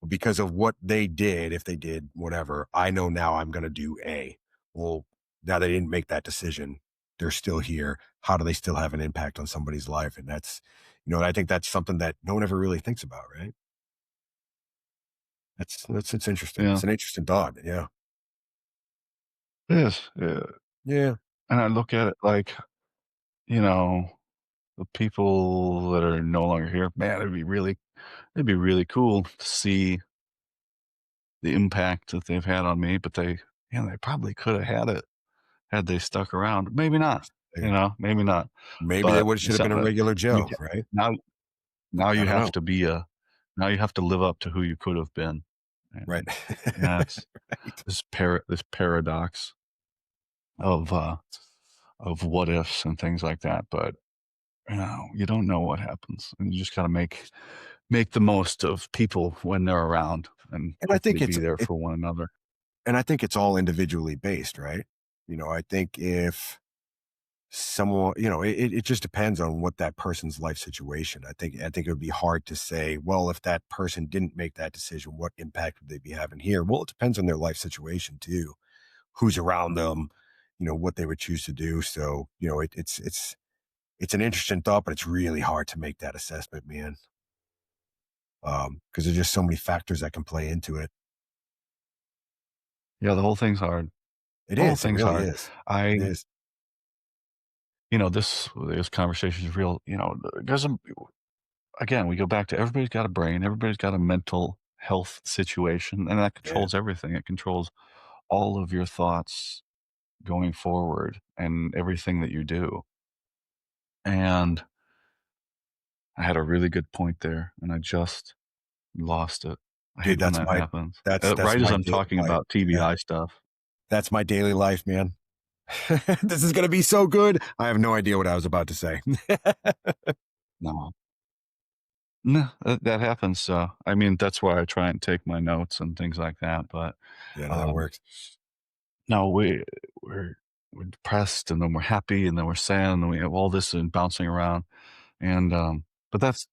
Because of what they did, if they did whatever, I know now I'm going to do A. Well, now they didn't make that decision. They're still here. How do they still have an impact on somebody's life? And that's, I think that's something that no one ever really thinks about, right? It's interesting. Yeah, It's an interesting thought. Yeah. it is. Yeah. Yeah. And I look at it like, you know, the people that are no longer here, man, it'd be really cool to see the impact that they've had on me, but they probably could have had it had they stuck around. Maybe not, Yeah. maybe not. Maybe they But would it's should have been in something that regular you Joe, ha right? now now I you don't have know. to be a now you have to live up to who you could have been. Right. And yeah, it's Right. this paradox of, uh of what ifs and things like that, but, you don't know what happens, and you just gotta make the most of people when they're around and And I hopefully think be there it for one another. and I think it's all individually based, right? I think if someone, it just depends on what that person's life situation. I think it would be hard to say, well, if that person didn't make that decision, what impact would they be having here? Well, it depends on their life situation too, who's around them, what they would choose to do. So, it's an interesting thought, but it's really hard to make that assessment, man. Because there's just so many factors that can play into it. Yeah, the whole thing's hard. It The whole is. It thing's really hard. is. I It is. this conversation is real, because again, we go back to everybody's got a brain, everybody's got a mental health situation, and that Yeah. controls everything. It controls all of your thoughts going forward and everything that you do. And I had a really good point there, and I just lost it. I hate Dude, when that happens. that's Right as my I'm daily talking life. about Yeah. TBI stuff. That's my daily life, man. This is gonna be so good. I have no idea what I was about to say. No. No, that happens, I mean, that's why I try and take my notes and things like that, but, Yeah, no, that um, works. no, we're we're depressed, and then we're happy, and then we're sad, and then we have all this and bouncing around, and, but that's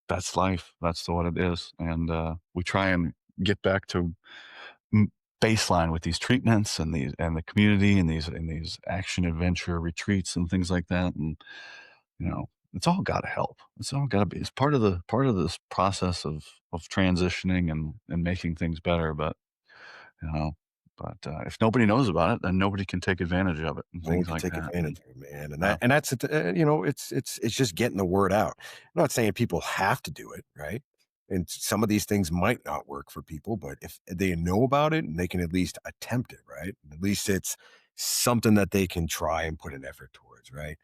that's life, that's what it is, and, we try and get back to m baseline with these treatments and the community and these action adventure retreats and things like that, and, you know, it's all gotta help. It's all gotta be it's part of this process of transitioning and making things better, you know, if nobody knows about it, then nobody can take advantage of it and No one things can like take that, advantage and, of it, man. And uh, that's it. It's just getting the word out. I'm not saying people have to do it, right? And some of these things might not work for people, but if they know about it and they can at least attempt it, right? At least it's something that they can try and put an effort towards, right?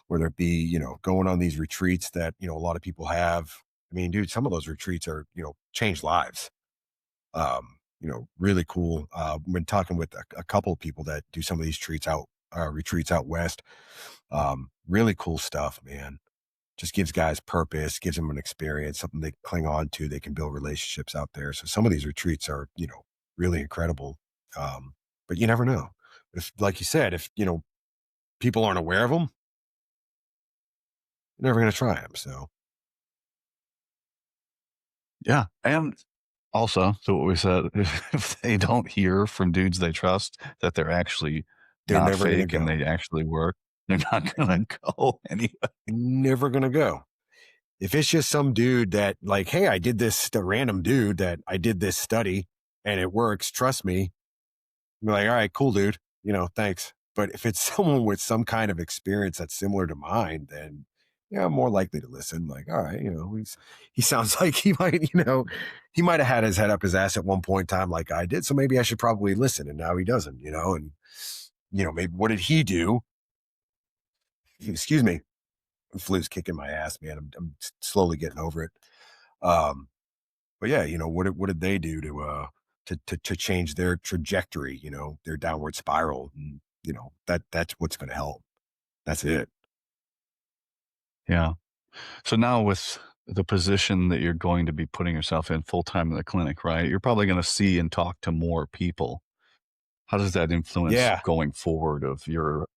Whether it be, going on these retreats that, a lot of people have. I mean, dude, some of those retreats are, change lives. Really cool. Been talking with a couple of people that do some of these retreats out west. Really cool stuff, man. Just gives guys purpose, gives them an experience, something they cling on to. They can build relationships out there. So some of these retreats are, really incredible. But you never know. If, like you said, if, people aren't aware of them, You're never going to try them. So Yeah, and also, so what we said, if they don't hear from dudes they trust that they're actually they're not never going to fake and go. they actually work, they're not gonna go anyway. Never going to go. If it's just some dude that like, hey, I did this, the random dude that I did this study and it works, trust me, be like, all right, cool, dude. Thanks. But if it's someone with some kind of experience that's similar to mine, then yeah, I'm more likely to listen. Like, all right, he sounds like he might have had his head up his ass at one point in time, like I did. So maybe I should probably listen. And now he doesn't, and maybe what did he do? Excuse me. Flu's kicking my ass, man. I'm slowly getting over it. Um, but yeah, what did they do to change their trajectory, their downward spiral? And, that's what's going to help. That's it. Yeah. So now with the position that you're going to be putting yourself in full time in the clinic, right? You're probably gonna see and talk to more people. How does that influence Yeah. going forward of your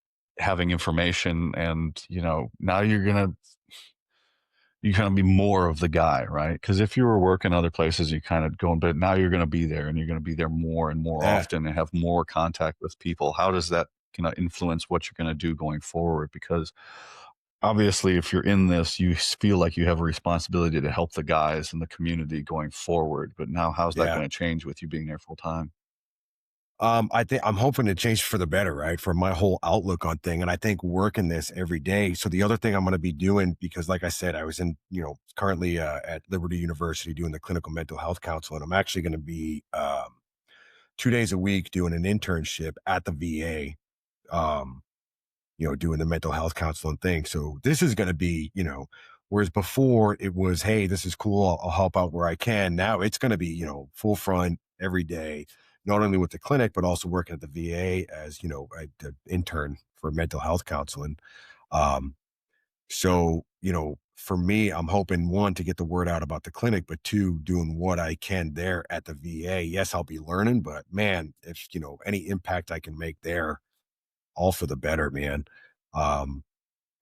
having information and, now you kind of be more of the guy, right? Because if you were working other places, you kind of going, but now you're going to be there and you're going to be there more and more Yeah. often and have more contact with people. How does that kind of influence what you're going to do going forward? Because obviously, if you're in this, you feel like you have a responsibility to help the guys in the community going forward. But now, how's that Yeah. going to change with you being there full time? I think I'm hoping to change for the better, right? For my whole outlook on thing. And I think working this every day. So the other thing I'm going to be doing, because like I said, I was currently at Liberty University doing the clinical mental health counsel. And I'm actually going to be 2 days a week doing an internship at the VA. Um, doing the mental health counseling thing. So this is going to be, whereas before it was, hey, this is cool. I'll help out where I can. Now it's going to be, full front every day, not only with the clinic, but also working at the VA as, an intern for mental health counseling. Um, so, for me, I'm hoping one, to get the word out about the clinic, but two, doing what I can there at the VA. Yes, I'll be learning, but man, if, any impact I can make there, all for the better, man. Um,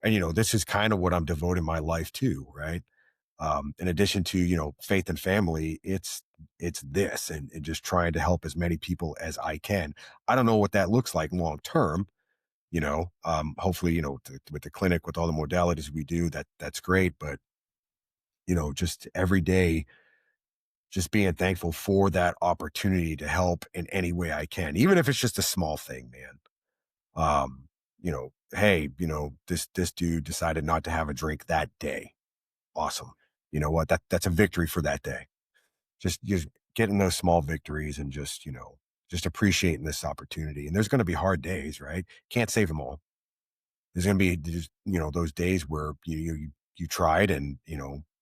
and this is kind of what I'm devoting my life to, right? In addition to, faith and family, it's this and just trying to help as many people as I can. I don't know what that looks like long term, hopefully, with the clinic, with all the modalities we do, that's great. But, just every day, just being thankful for that opportunity to help in any way I can, even if it's just a small thing, man. Hey, this dude decided not to have a drink that day. Awesome. You know what? That's a victory for that day. Just getting those small victories and just appreciating this opportunity. And there's going to be hard days, right? Can't save them all. There's going to be just, those days where you tried and,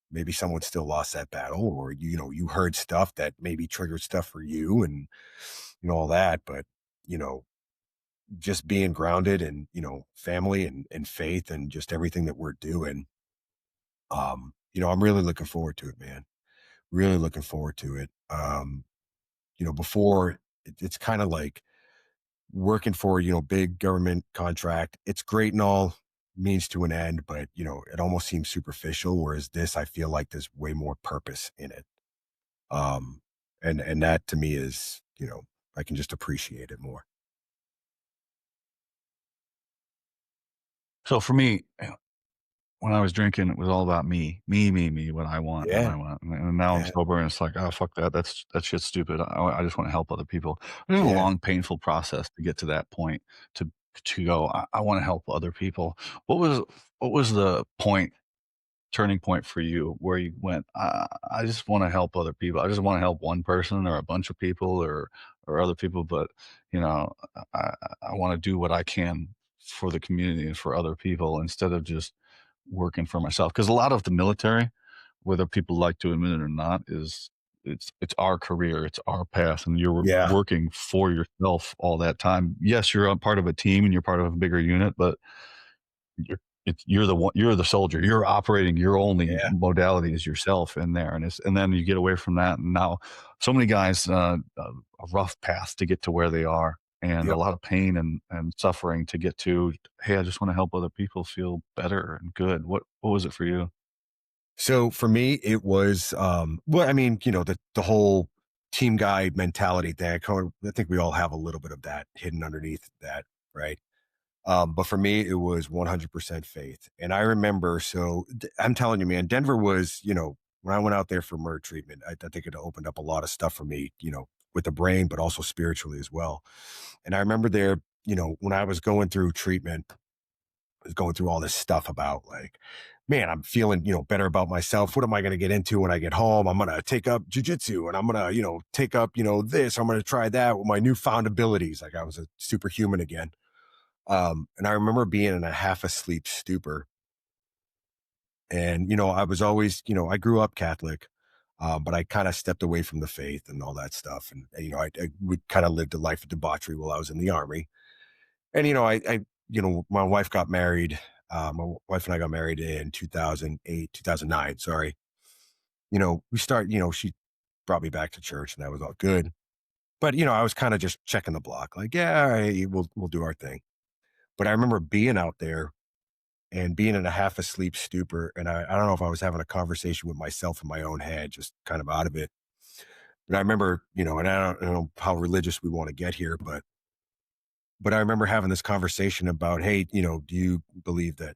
maybe someone still lost that battle, or you heard stuff that maybe triggered stuff for you and all that. But, you know, just being grounded and family and faith and just everything that we're doing, I'm really looking forward to it, man. Really looking forward to it. Before it's kind of like working for big government contract. It's great and all, means to an end, but it almost seems superficial, whereas this, I feel like there's way more purpose in it. um and that to me is, I can just appreciate it more. So for me, when I was drinking, it was all about me, what I want, what Yeah. I want. And now I'm Yeah. sober and it's like, oh, fuck that. That shit's stupid. I just want to help other people. It was a Yeah. long, painful process to get to that point to go, I want to help other people. What was, what was the point turning point for you where you went, I just want to help other people. I just want to help one person or a bunch of people or other people, but you know, I, I want to do what I can for the community and for other people instead of just working for myself. Because a lot of the military, whether people like to admit it or not, is it's our career, it's our path, and you're Yeah. working for yourself all that time. Yes, you're a part of a team and you're part of a bigger unit, but you're the one, you're the soldier. You're operating your only Yeah. modality is yourself in there, and then you get away from that, and now so many guys a rough path to get to where they are. and a Yep. lot of pain and suffering to get to, "Hey, I just wanna help other people feel better and good." What was it for you? So for me, it was, well, I mean, the whole team guy mentality thing. I think we all have a little bit of that hidden underneath that, right? But for me, it was 100% faith. And I remember, I'm telling you, man, Denver was, when I went out there for MERD treatment, I think it opened up a lot of stuff for me, with the brain, but also spiritually as well. And I remember there, when I was going through treatment, was going through all this stuff about like, man, I'm feeling, better about myself. What am I going to get into when I get home? I'm going to take up jujitsu and I'm going to, take up, this. I'm going to try that with my newfound abilities. Like I was a superhuman again. And I remember being in a half asleep stupor. And, I was always, I grew up Catholic, but I kind of stepped away from the faith and all that stuff. And, I we kind of lived a life of debauchery while I was in the army. And, my wife got married. My wife and I got married in 2008, 2009. Sorry. She brought me back to church and that was all good. But, I was kind of just checking the block, like, yeah, all right, we'll do our thing. But I remember being out there and being in a half asleep stupor. And I don't know if I was having a conversation with myself in my own head, just kind of out of it. But I remember, and I don't know how religious we want to get here, but I remember having this conversation about, hey, do you believe that,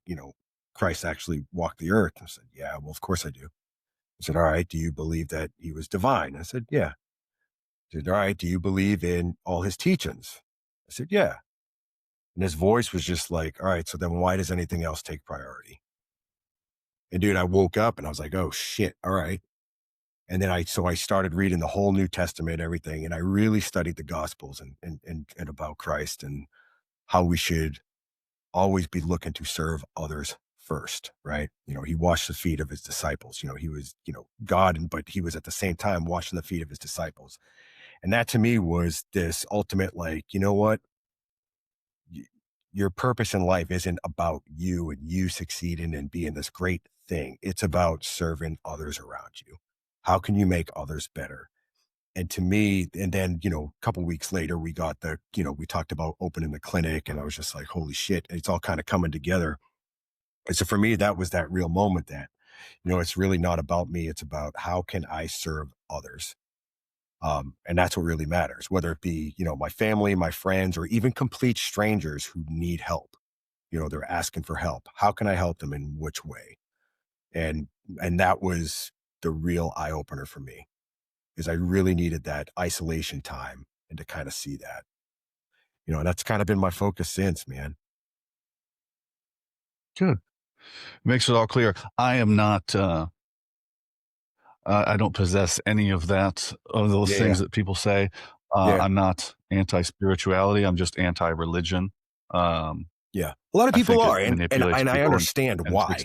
Christ actually walked the earth? I said, yeah, well, of course I do. I said, all right, do you believe that he was divine? I said, yeah. He said, all right, do you believe in all his teachings? I said, yeah. And his voice was just like, all right, so then why does anything else take priority? And dude, I woke up and I was like, oh shit, all right. And then I started reading the whole New Testament, everything, and I really studied the Gospels and about Christ and how we should always be looking to serve others first, right? He washed the feet of his disciples. He was, God, but he was at the same time washing the feet of his disciples. And that to me was this ultimate, like, you know what? Y- Your purpose in life isn't about you and you succeeding and being this great thing. It's about serving others around you. How can you make others better? And to me, and then, a couple weeks later, we talked about opening the clinic and I was just like, holy shit, it's all kind of coming together. And so for me, that was that real moment that, it's really not about me. It's about how can I serve others? And that's what really matters, whether it be, my family, my friends, or even complete strangers who need help. They're asking for help. How can I help them in which way? And, and that was the real eye opener for me is I really needed that isolation time and to kind of see that, and that's kind of been my focus since, man. Good. Makes it all clear. I am not, I don't possess any of those Yeah. things that people say. Yeah. I'm not anti-spirituality, I'm just anti-religion. Um, Yeah. A lot of I people think it are. And, manipulates I people understand and takes. why.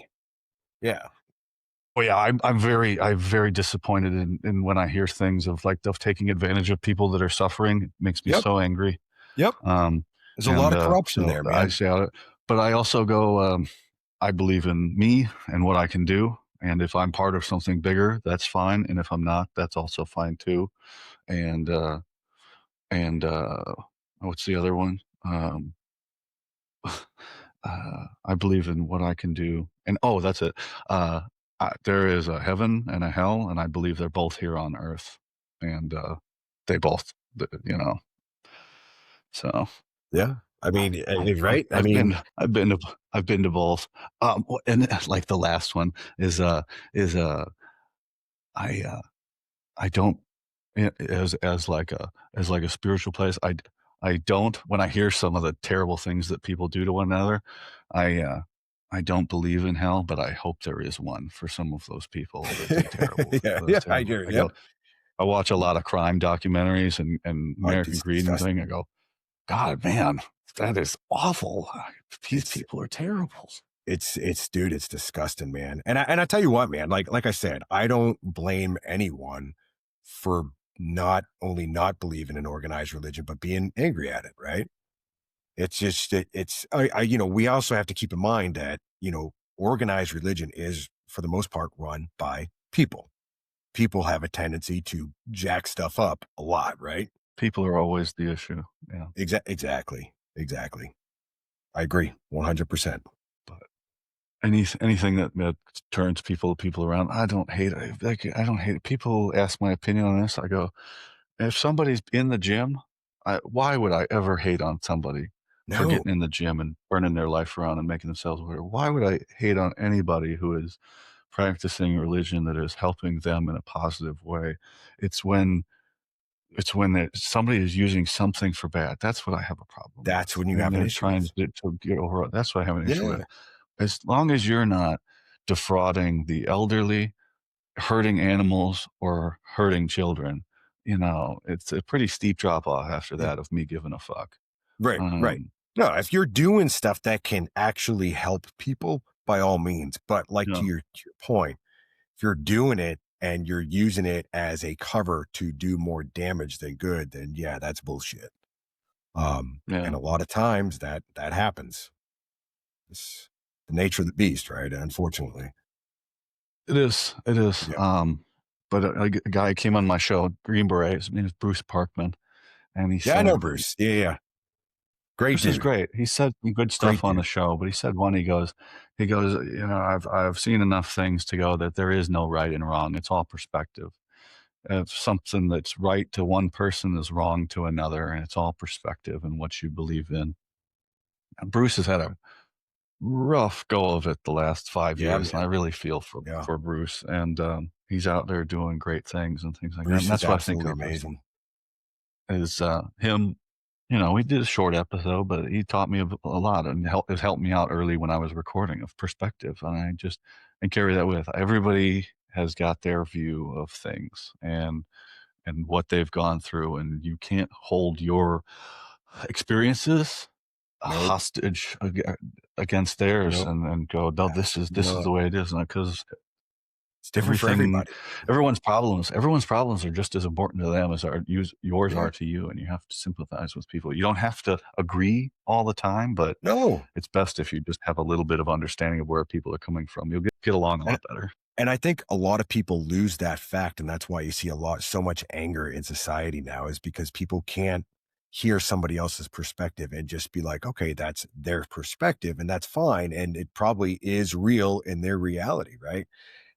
Yeah. Oh, yeah, I'm very disappointed in when I hear things of taking advantage of people that are suffering. It makes me Yep. so angry. Yep. Um, There's a lot and, of corruption so there, I man. say, but I also go, I believe in me and what I can do, and if I'm part of something bigger, that's fine, and if I'm not, that's also fine too. And, and, what's the other one? I believe in what I can do, and oh, that's it. Uh, there is a heaven and a hell, and I believe they're both here on Earth, and they both, you know. So Yeah. I mean, I've, right? I I've been mean, I've been to I've been to both. And like the last one is I I don't as like a spiritual place. I don't when I hear some of the terrible things that people do to one another. I uh, I don't believe in hell, but I hope there is one for some of those people that do terrible yeah. those Yeah. I terrible. do. Yep. I watch a lot of crime documentaries and Oh, American it's Greed and thing. I disgusting. go, God, man, that is awful. These It's people are terrible. dude, it's disgusting, man. And I tell you what, man, like I said, I don't blame anyone for not only not believing in organized religion, but being angry at it, right? It's just it's we also have to keep in mind that, organized religion is for the most part run by people. People have a tendency to jack stuff up a lot, right? People are always the issue. Yeah. Exactly. I agree 100%. But anything that turns people around, I don't hate it. Like, I don't hate it. People ask my opinion on this. I go, if somebody's in the gym, why would I ever hate on somebody for No, getting in the gym and burning their life around and making themselves better? Why would I hate on anybody who is practicing religion that is helping them in a positive way? It's when somebody is using something for bad. That's what I have a problem that's with, when you and have an they're issue trying with. to get over it. That's what I have an issue with. Yeah, As long as you're not defrauding the elderly, hurting animals, or hurting children, it's a pretty steep drop off after yeah. that of me giving a fuck. Right. Um, No, if you're doing stuff that can actually help people, by all means. But like yeah, to your point, if you're doing it and you're using it as a cover to do more damage than good, then yeah, that's bullshit. And yeah, a lot of times that happens. It's the nature of the beast, right? Unfortunately. it is. It is. Yeah. But a guy came on my show, Green Beret. His name is Bruce Parkman, and he Yeah, I know said, Bruce. Yeah, yeah. Great Bruce is dude. great. He said some good Great stuff on the dude. show, but he said one, he goes, I've seen enough things to go that there is no right and wrong. It's all perspective. If something that's right to one person is wrong to another, and it's all perspective and what you believe in. And Bruce has had a rough go of it the last five Yeah, years, and I man. really feel for Yeah. Bruce. And he's out there doing great things and things like that. And Bruce is that's what I think absolutely of amazing. is him. We did a short episode, but he taught me a lot and has helped me out early when I was recording of perspective. And and carry that with everybody has got their view of things and what they've gone through, and you can't hold your experiences Nope. hostage against theirs Nope. and go, no, Absolutely this is not. the way it is, because It's different for everything everybody. everyone's problems are just as important to them as yours Yeah. are to you, and you have to sympathize with people. You don't have to agree all the time, but No. it's best if you just have a little bit of understanding of where people are coming from. You'll get along a And lot better. and I think a lot of people lose that fact, and that's why you see so much anger in society now is because people can't hear somebody else's perspective and just be like, "Okay, that's their perspective, and that's fine, and it probably is real in their reality," right?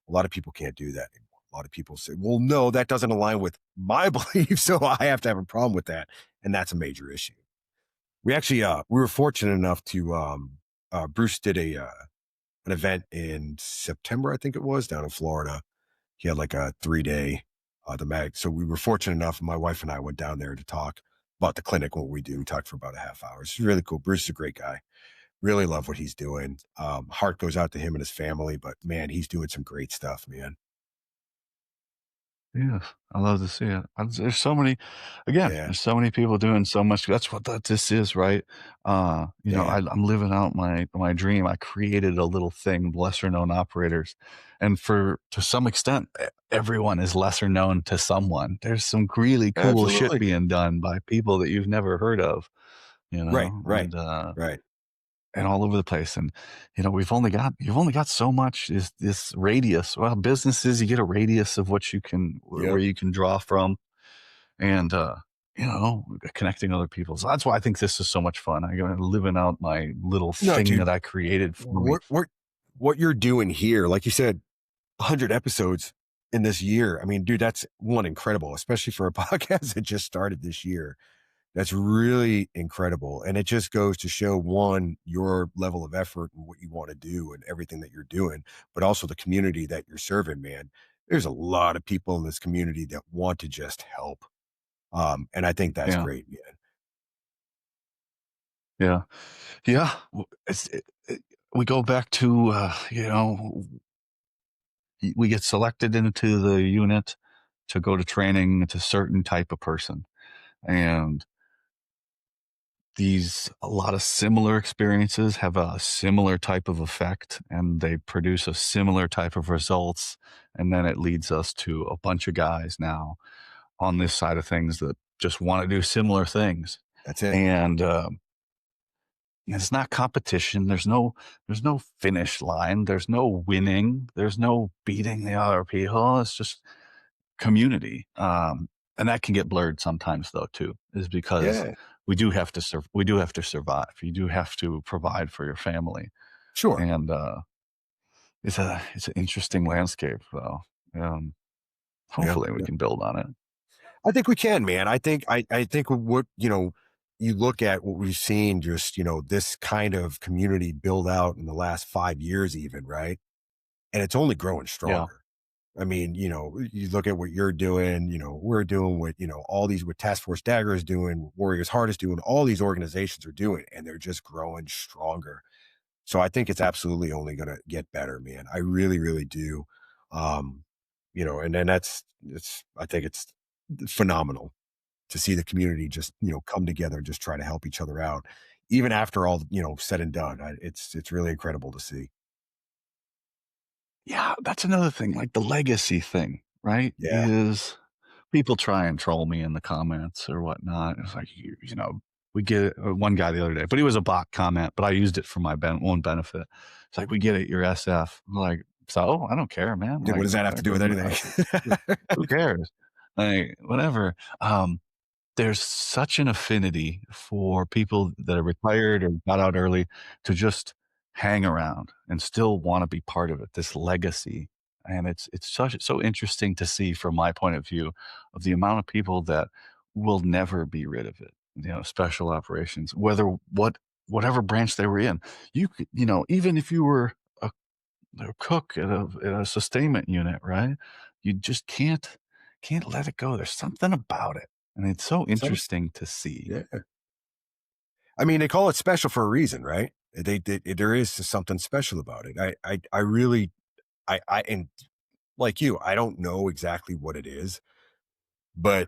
A lot of people can't do that anymore. A lot of people say, "Well, no, that doesn't align with my beliefs, so I have to have a problem with that," and that's a major issue. We actually, we were fortunate enough to, Bruce did an event in September, I think it was, down in Florida. He had like a 3 day, the mag. So we were fortunate enough. My wife and I went down there to talk about the clinic, what we do. We talked for about a half hour. It's really cool. Bruce is a great guy. Really love what he's doing. Heart goes out to him and his family, but man, he's doing some great stuff, man. Yes, I love to see it. There's so many, again, Yeah, there's so many people doing so much. That's what this is, right? yeah, I'm living out my dream. I created a little thing, lesser known operators, and to some extent, everyone is lesser known to someone. There's some really cool shit absolutely. being done by people that you've never heard of, Right, right, right. and all over the place. And you've only got so much is this radius. Well, businesses, you get a radius of what you can where Yep. you can draw from, and connecting other people. So that's why I think this is so much fun. I go living out my little No, thing that dude, I created for me. what you're doing here, like you said, 100 episodes in this year. I mean, dude, that's one incredible, especially for a podcast that just started this year. That's really incredible. And it just goes to show one, your level of effort and what you want to do and everything that you're doing, but also the community that you're serving, man. There's a lot of people in this community that want to just help. And I think that's Yeah, great, man. yeah, yeah. We go back to we get selected into the unit to go to training. It's a certain type of person, and a lot of similar experiences have a similar type of effect, and they produce a similar type of results. And then it leads us to a bunch of guys now on this side of things that just want to do similar things. That's it. And it's not competition. There's no finish line. There's no winning. There's no beating the other people. It's just community. and that can get blurred sometimes though too, is because Yeah, we do have to survive. You do have to provide for your family, sure. and it's an interesting landscape though. Yeah. Hopefully we can build on it. I think we can, man. I think what, you look at what we've seen just, this kind of community build out in the last 5 years, even, right? And it's only growing Yeah, stronger. I mean, you look at what you're doing, we're doing what, all these, what Task Force Dagger is doing, what Warriors Heart is doing, all these organizations are doing, and they're just growing stronger. So I think it's absolutely only going to get better, man. I really, really do. Um, and then I think it's phenomenal to see the community just, come together and just try to help each other out, even after all, said and done. It's really incredible to see. yeah, that's another thing. Like the legacy thing, right? Yeah. Is people try and troll me in the comments or whatnot. It's like we get it. One guy the other day, but he was a bot comment, but I used it for my own benefit. It's like, we get it, you're SF. I'm like, so I don't care, man. What Like, does that have to do with anything? who cares? Like, whatever. There's such an affinity for people that are retired or got out early to just hang around and still want to be part of it, this legacy. And it's so interesting to see from my point of view of the amount of people that will never be rid of it. Special operations, whatever branch they were in. Even if you were a cook at a sustainment unit, right? You just can't let it go. There's something about it, and it's so Some, interesting to see. yeah. I mean, they call it special for a reason, right? There is something special about it. I really, and like you, I don't know exactly what it is, but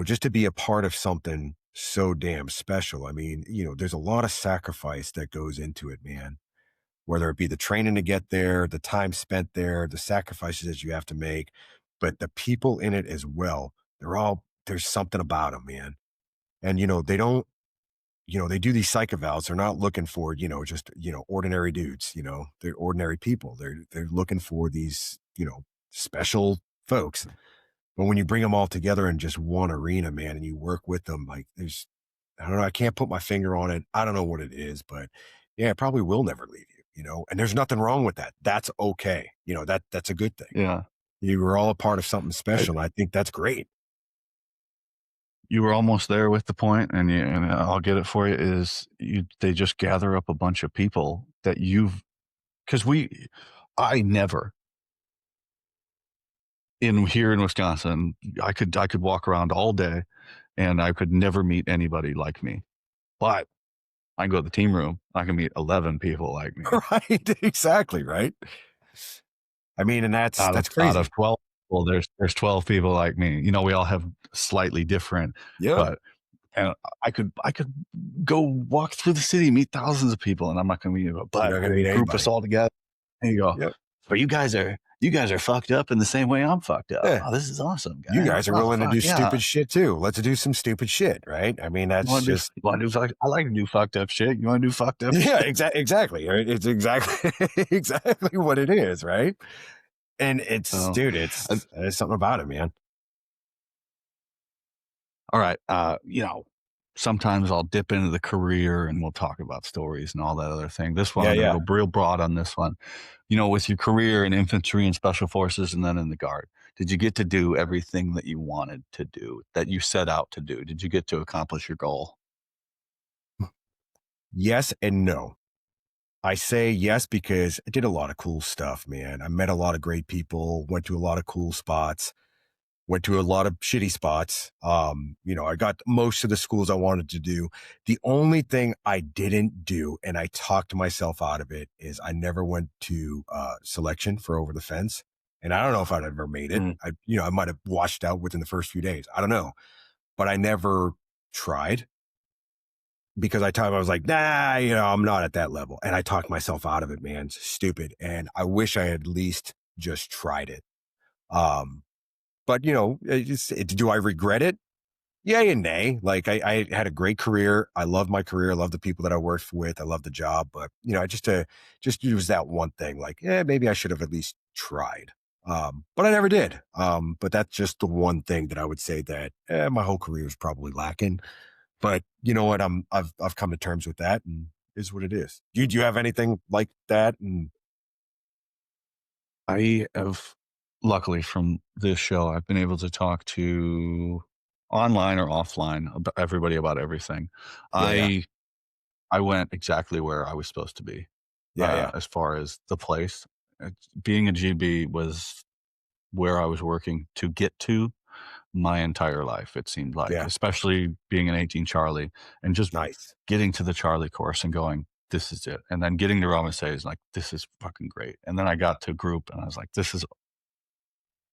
just to be a part of something so damn special. I mean, there's a lot of sacrifice that goes into it, man. Whether it be the training to get there, the time spent there, the sacrifices that you have to make, but the people in it as well. There's something about them, man. And they don't, they do these psych evals. They're not looking for, just, ordinary dudes, they're ordinary people. They're looking for these, special folks. But when you bring them all together in just one arena, man, and you work with them, like I don't know, I can't put my finger on it. I don't know what it is, but yeah, it probably will never leave you, and there's nothing wrong with that. That's okay. That's a good thing. Yeah, You were all a part of something I, special. And I think that's great. you were almost there with the point, and I'll get it for you. They just gather up a bunch of people that because I never in here in Wisconsin, I could walk around all day, and I could never meet anybody like me, but I can go to the team room. I can meet 11 people like me. Right. Exactly. Right. I mean, and that's, Out of that's out crazy. of 12 people, there's 12 people like me. We all have slightly different, Yeah. but and I could go walk through the city, meet thousands of people, and I'm not gonna meet you. You're But not going to when meet you group us anybody. all together and you go, Yep. but you guys are fucked up in the same way I'm fucked up. Yeah. Oh, this is awesome, You guys. guys are Oh, willing to fuck do yeah. stupid shit too. Let's do some stupid shit. Right. I mean, that's just, You wanna do I like to do fucked up shit. You wanna do fucked up yeah, shit? exactly. Right? It's exactly, exactly what it is. Right. And So, dude, uh, there's something about it, man. all right. Sometimes I'll dip into the career and we'll talk about stories and all that other thing. This one, Yeah. I'm going to Yeah. go real broad on this one. With your career in infantry and special forces and then in the guard, did you get to do everything that you wanted to do, that you set out to do? Did you get to accomplish your goal? Yes and no. I say yes because I did a lot of cool stuff, man. I met a lot of great people, went to a lot of cool spots, went to a lot of shitty spots. I got most of the schools I wanted to do. The only thing I didn't do, and I talked myself out of it, is I never went to selection for over the fence. And I don't know if I'd ever made it. Mm. I might have washed out within the first few days. I don't know, but I never tried because I was like, nah, I'm not at that level. And I talked myself out of it, man. It's stupid. And I wish I had at least just tried it. Um, but do I regret it? Yeah and nay. Like I had a great career. I love my career. I love the people that I worked with. I love the job. But I just use that one thing. Like, maybe I should have at least tried. But I never did. But that's just the one thing that I would say that my whole career is probably lacking. But you know what? I've come to terms with that, and is what it is. Do you have anything like that? And I have, luckily from this show, I've been able to talk to online or offline about everybody about everything. yeah, yeah, I I went exactly where I was supposed to be, yeah, yeah, as far as the place. Being a GB was where I was working to get to my entire life, it seemed like, yeah. especially being an 18 Charlie and just Nice. getting to the Charlie course and going, this is it. And then getting to Roma is like, this is fucking great. And then I got to group and I was like, this is,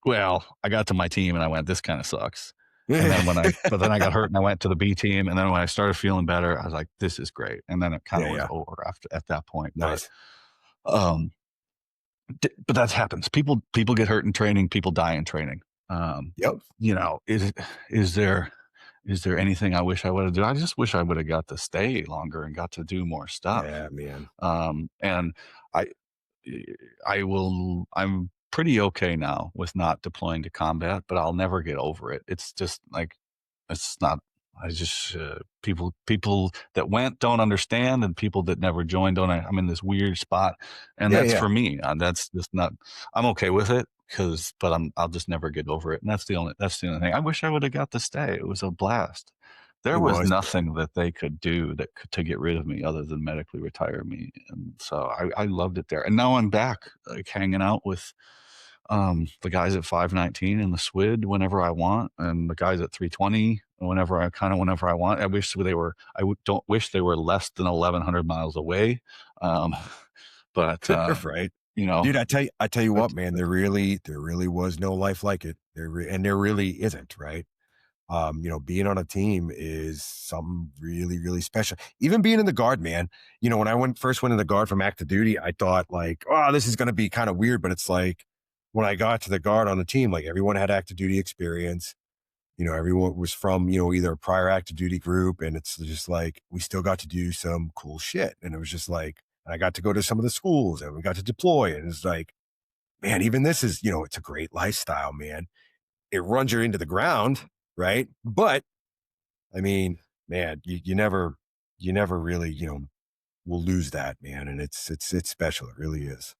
well, I got to my team and I went, this kind of sucks. And then but then I got hurt and I went to the B team. And then when I started feeling better, I was like, this is great. And then it kind yeah, of was yeah. over at that point. Nice. Um, but that happens. People get hurt in training. People die in training. Um, Yep. is there is there anything I wish I would have done? I just wish I would have got to stay longer and got to do more stuff. Yeah, man. And I I'm pretty okay now with not deploying to combat, but I'll never get over it. It's just like it's not. I just people that went don't understand, and people that never joined don't. I'm in this weird spot, and Yeah, that's yeah. for me. That's just not. I'm okay with it but I'll just never get over it, and that's the only thing. I wish I would have got to stay. It was a blast. There It was was. nothing that they could do to get rid of me other than medically retire me, and so I loved it there. And now I'm back, like hanging out with the guys at 519 and the SWID whenever I want, and the guys at 320 whenever I want. Don't wish they were less than 1,100 miles away, um, but Right. you know, Dude, I tell you what, it's, man, there really was no life like it. And there really isn't, right? Being on a team is something really, really special. Even being in the guard, man. When I first went in the guard from active duty, I thought like, oh, this is going to be kind of weird. But it's like when I got to the guard on the team, like everyone had active duty experience. Everyone was from, either a prior active duty group. And it's just like, we still got to do some cool shit. And it was just like, I got to go to some of the schools and we got to deploy. And it's like, man, even this is, it's a great lifestyle, man. It runs you into the ground, right? But I mean, man, you never really, will lose that, man. And it's special. It really is.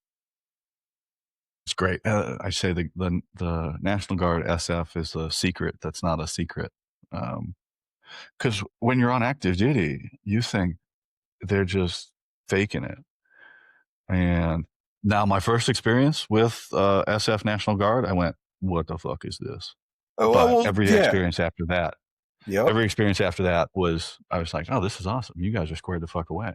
it's great. I say the National Guard SF is a secret that's not a secret. Because when you're on active duty, you think they're just faking it. And now my first experience with SF National Guard, I went, "What the fuck is this?" Oh, But well, yeah. Yep. every experience after that was, I was like, "Oh, this is awesome. You guys are squared the fuck away."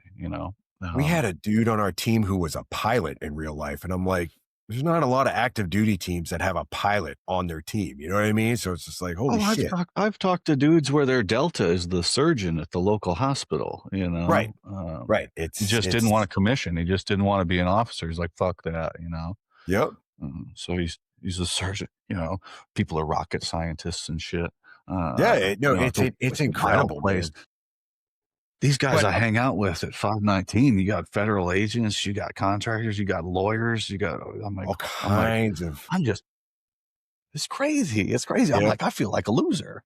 We had a dude on our team who was a pilot in real life. And I'm like, there's not a lot of active duty teams that have a pilot on their team. You know what I mean? So it's just like, holy Oh, shit. I've talked to dudes where their Delta is the surgeon at the local hospital. Right. Right. He It's, just didn't it's, want a commission. He just didn't want to be an officer. He's like, "Fuck that," you know. yep. So he's a surgeon. People are rocket scientists and shit. Yeah. No, At it's the wild incredible, place. man. These guys But I hang out with at 519, you got federal agents, you got contractors, you got lawyers, you got. all I'm like, kinds of, I'm just. It's crazy. It's crazy. I'm yeah. like, I feel like a loser.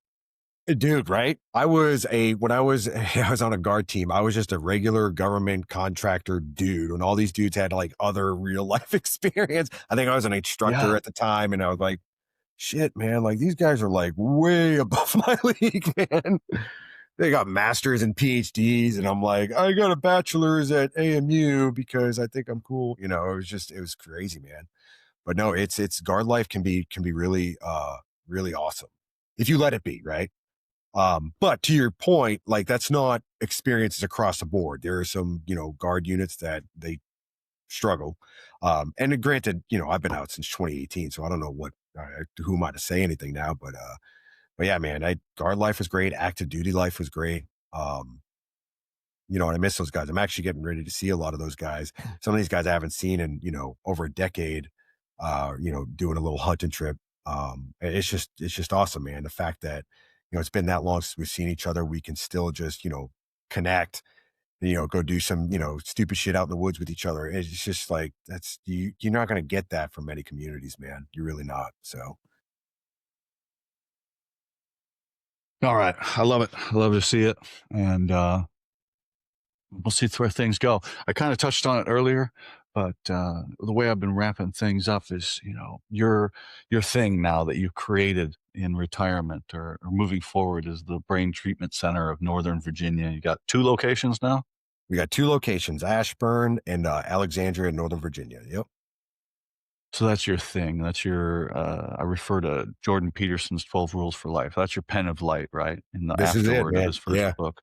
Dude, right? When I was I was on a guard team, I was just a regular government contractor dude. And all these dudes had like other real life experience. I think I was an instructor Yeah. at the time. And I was like, shit, man, like these guys are like way above my league, man. They got masters and PhDs. And I'm like, I got a bachelor's at AMU because I think I'm cool. It was crazy, man. But no, it's guard life can be really, really awesome if you let it be, right? But to your point, like that's not experiences across the board. There are some, guard units that they struggle. And granted, I've been out since 2018, so I don't know who am I to say anything now, but yeah, man, guard life was great. Active duty life was great. And I miss those guys. I'm actually getting ready to see a lot of those guys. Some of these guys I haven't seen in, over a decade, doing a little hunting trip. It's just awesome, man. The fact that, it's been that long since we've seen each other. We can still just, connect go do some, stupid shit out in the woods with each other. It's just like you're not going to get that from many communities, man. You're really not. So All right. I love it. I love to see it. And we'll see where things go. I kind of touched on it earlier, but the way I've been wrapping things up is, your thing now that you've created in retirement or moving forward is the Brain Treatment Center of Northern Virginia. You got 2 locations now? we got 2 locations, Ashburn and Alexandria, Northern Virginia. Yep. So that's your thing. That's your, I refer to Jordan Peterson's 12 Rules for Life. That's your pen of light, right? In the This is it, afterword of man. his first Yeah. book.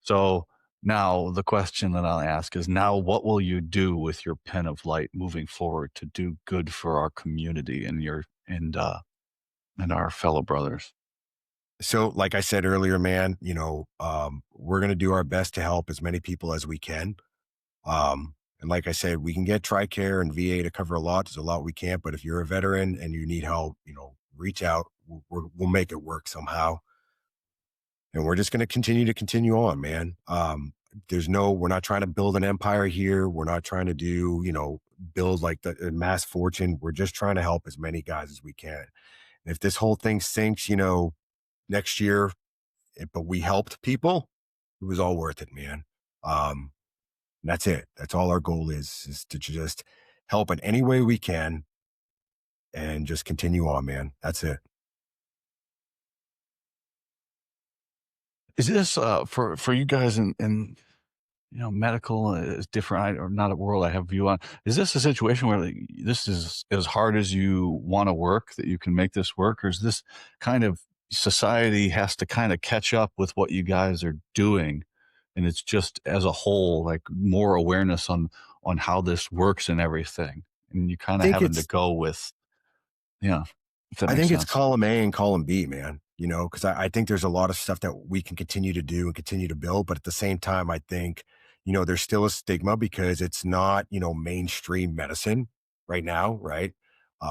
So now the question that I'll ask is, now what will you do with your pen of light moving forward to do good for our community and and our fellow brothers? So, like I said earlier, man, we're going to do our best to help as many people as we can. And like I said, we can get TRICARE and VA to cover a lot. There's a lot we can't, but if you're a veteran and you need help, reach out. We'll make it work somehow. And we're just going to continue on, man. We're not trying to build an empire here. We're not trying to build like the mass fortune. We're just trying to help as many guys as we can. And if this whole thing sinks, next year, but we helped people, it was all worth it, man. And that's it. That's all our goal is to just help in any way we can and just continue on, man. That's it. Is this for you guys in medical is different, or not a world I have view on. Is this a situation where like, this is as hard as you want to work that you can make this work, or is this kind of society has to kind of catch up with what you guys are doing, and it's just as a whole like more awareness on how this works and everything, and you I kind of think having to it's go with yeah, if that I makes think it's sense. column A and column B, man. Because I think there's a lot of stuff that we can continue to do and continue to build. But at the same time, I think, there's still a stigma because it's not, mainstream medicine right now, right?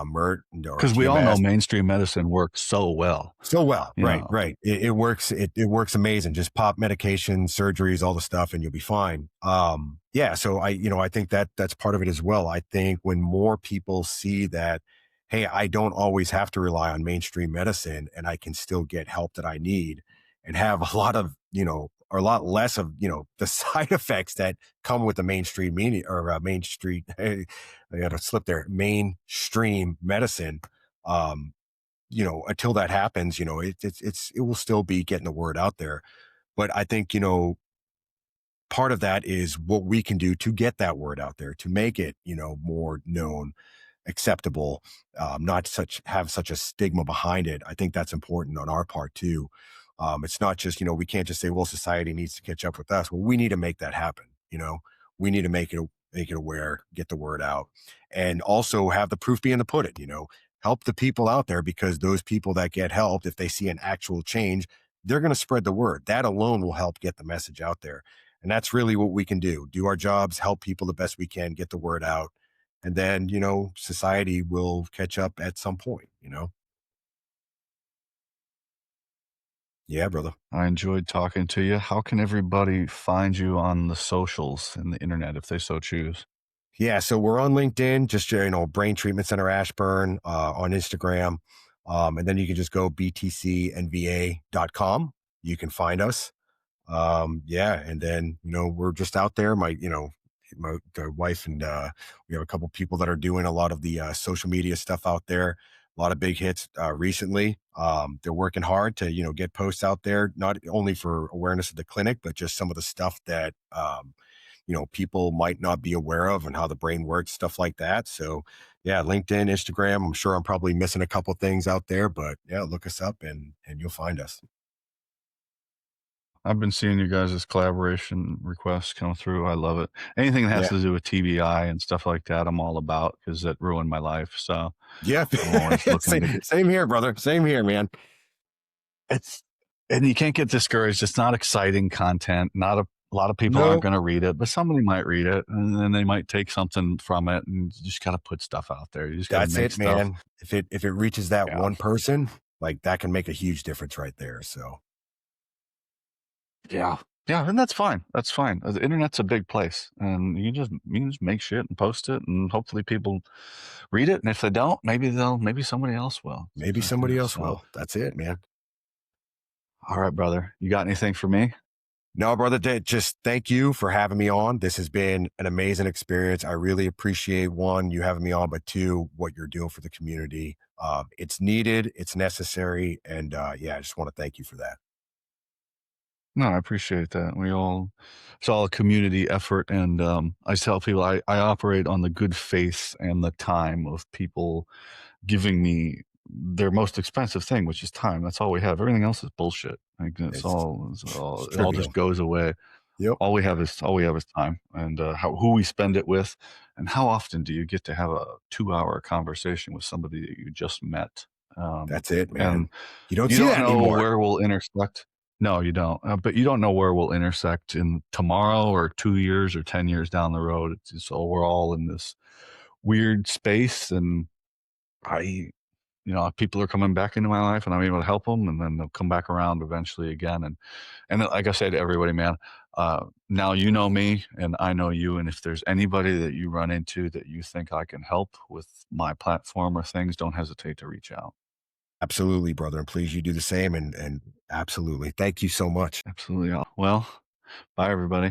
MERT or Because we all know TMS. mainstream medicine works so well, So well, you right, know. right. It works. It works amazing. Just pop medication, surgeries, all the stuff, and you'll be fine. Yeah. So I think that's part of it as well. I think when more people see that, hey, I don't always have to rely on mainstream medicine, and I can still get help that I need, and have a lot of or a lot less of the side effects that come with the mainstream media or Main Street. Hey, I got to slip there. Mainstream medicine. Until that happens, it will still be getting the word out there. But I think, part of that is what we can do to get that word out there, to make it, more known, acceptable, not have such a stigma behind it. I think that's important on our part too. It's not just, we can't just say, well, society needs to catch up with us. Well, we need to make that happen. We need to make it aware, get the word out, and also have the proof be in the pudding, help the people out there, because those people that get helped, if they see an actual change, they're going to spread the word. That alone will help get the message out there. And that's really what we can do our jobs, help people the best we can, get the word out. And then, society will catch up at some point. Yeah, brother. I enjoyed talking to you. How can everybody find you on the socials and the internet if they so choose? Yeah, so we're on LinkedIn, just Brain Treatment Center Ashburn, on Instagram. And then you can just go btcnva.com. You can find us. Yeah, and then we're just out there. My wife and we have a couple people that are doing a lot of the social media stuff out there. A lot of big hits recently. They're working hard to get posts out there, not only for awareness of the clinic, but just some of the stuff that people might not be aware of and how the brain works, stuff like that. So yeah, LinkedIn, Instagram. I'm sure I'm probably missing a couple things out there, but yeah, look us up and you'll find us. I've been seeing you guys' collaboration requests come through. I love it. Anything that has Yeah. to do with TBI and stuff like that, I'm all about because it ruined my life. So Yeah. I'm always looking to get Same here, brother. Same here, man. it's, and you can't get discouraged. It's not exciting content. Not a lot of people aren't No, going to read it, but somebody might read it and then they might take something from it. And you just got to put stuff out there. You just got to that's make it, stuff. man. If it reaches that Yeah. one person, like that can make a huge difference right there. So Yeah. Yeah, and that's fine. That's fine. The internet's a big place, and you can just make shit and post it, and hopefully people read it. And if they don't, maybe somebody else will. That's Maybe exactly somebody it. else So, will. That's it, man. all right, brother, you got anything for me? No, brother, just thank you for having me on. This has been an amazing experience. I really appreciate one, you having me on, but two, what you're doing for the community. It's needed, it's necessary, and yeah, I just want to thank you for that. No, I appreciate that. It's all a community effort. And I tell people I operate on the good faith and the time of people giving me their most expensive thing, which is time. That's all we have. Everything else is bullshit. Like It's it all just trivial. goes away. Yep, All we have is time, and who we spend it with, and how often do you get to have a 2 hour conversation with somebody that you just met? that's it, man. And You don't you see don't that know anymore. where we'll intersect. No, you don't. But you don't know where we'll intersect in tomorrow or 2 years or 10 years down the road. So we're all in this weird space, and I people are coming back into my life, and I'm able to help them, and then they'll come back around eventually again. And like I say to everybody, man, now you know me, and I know you. And if there's anybody that you run into that you think I can help with my platform or things, don't hesitate to reach out. Absolutely, brother. And please, you do the same. And absolutely, thank you so much. Absolutely. Well, bye, everybody.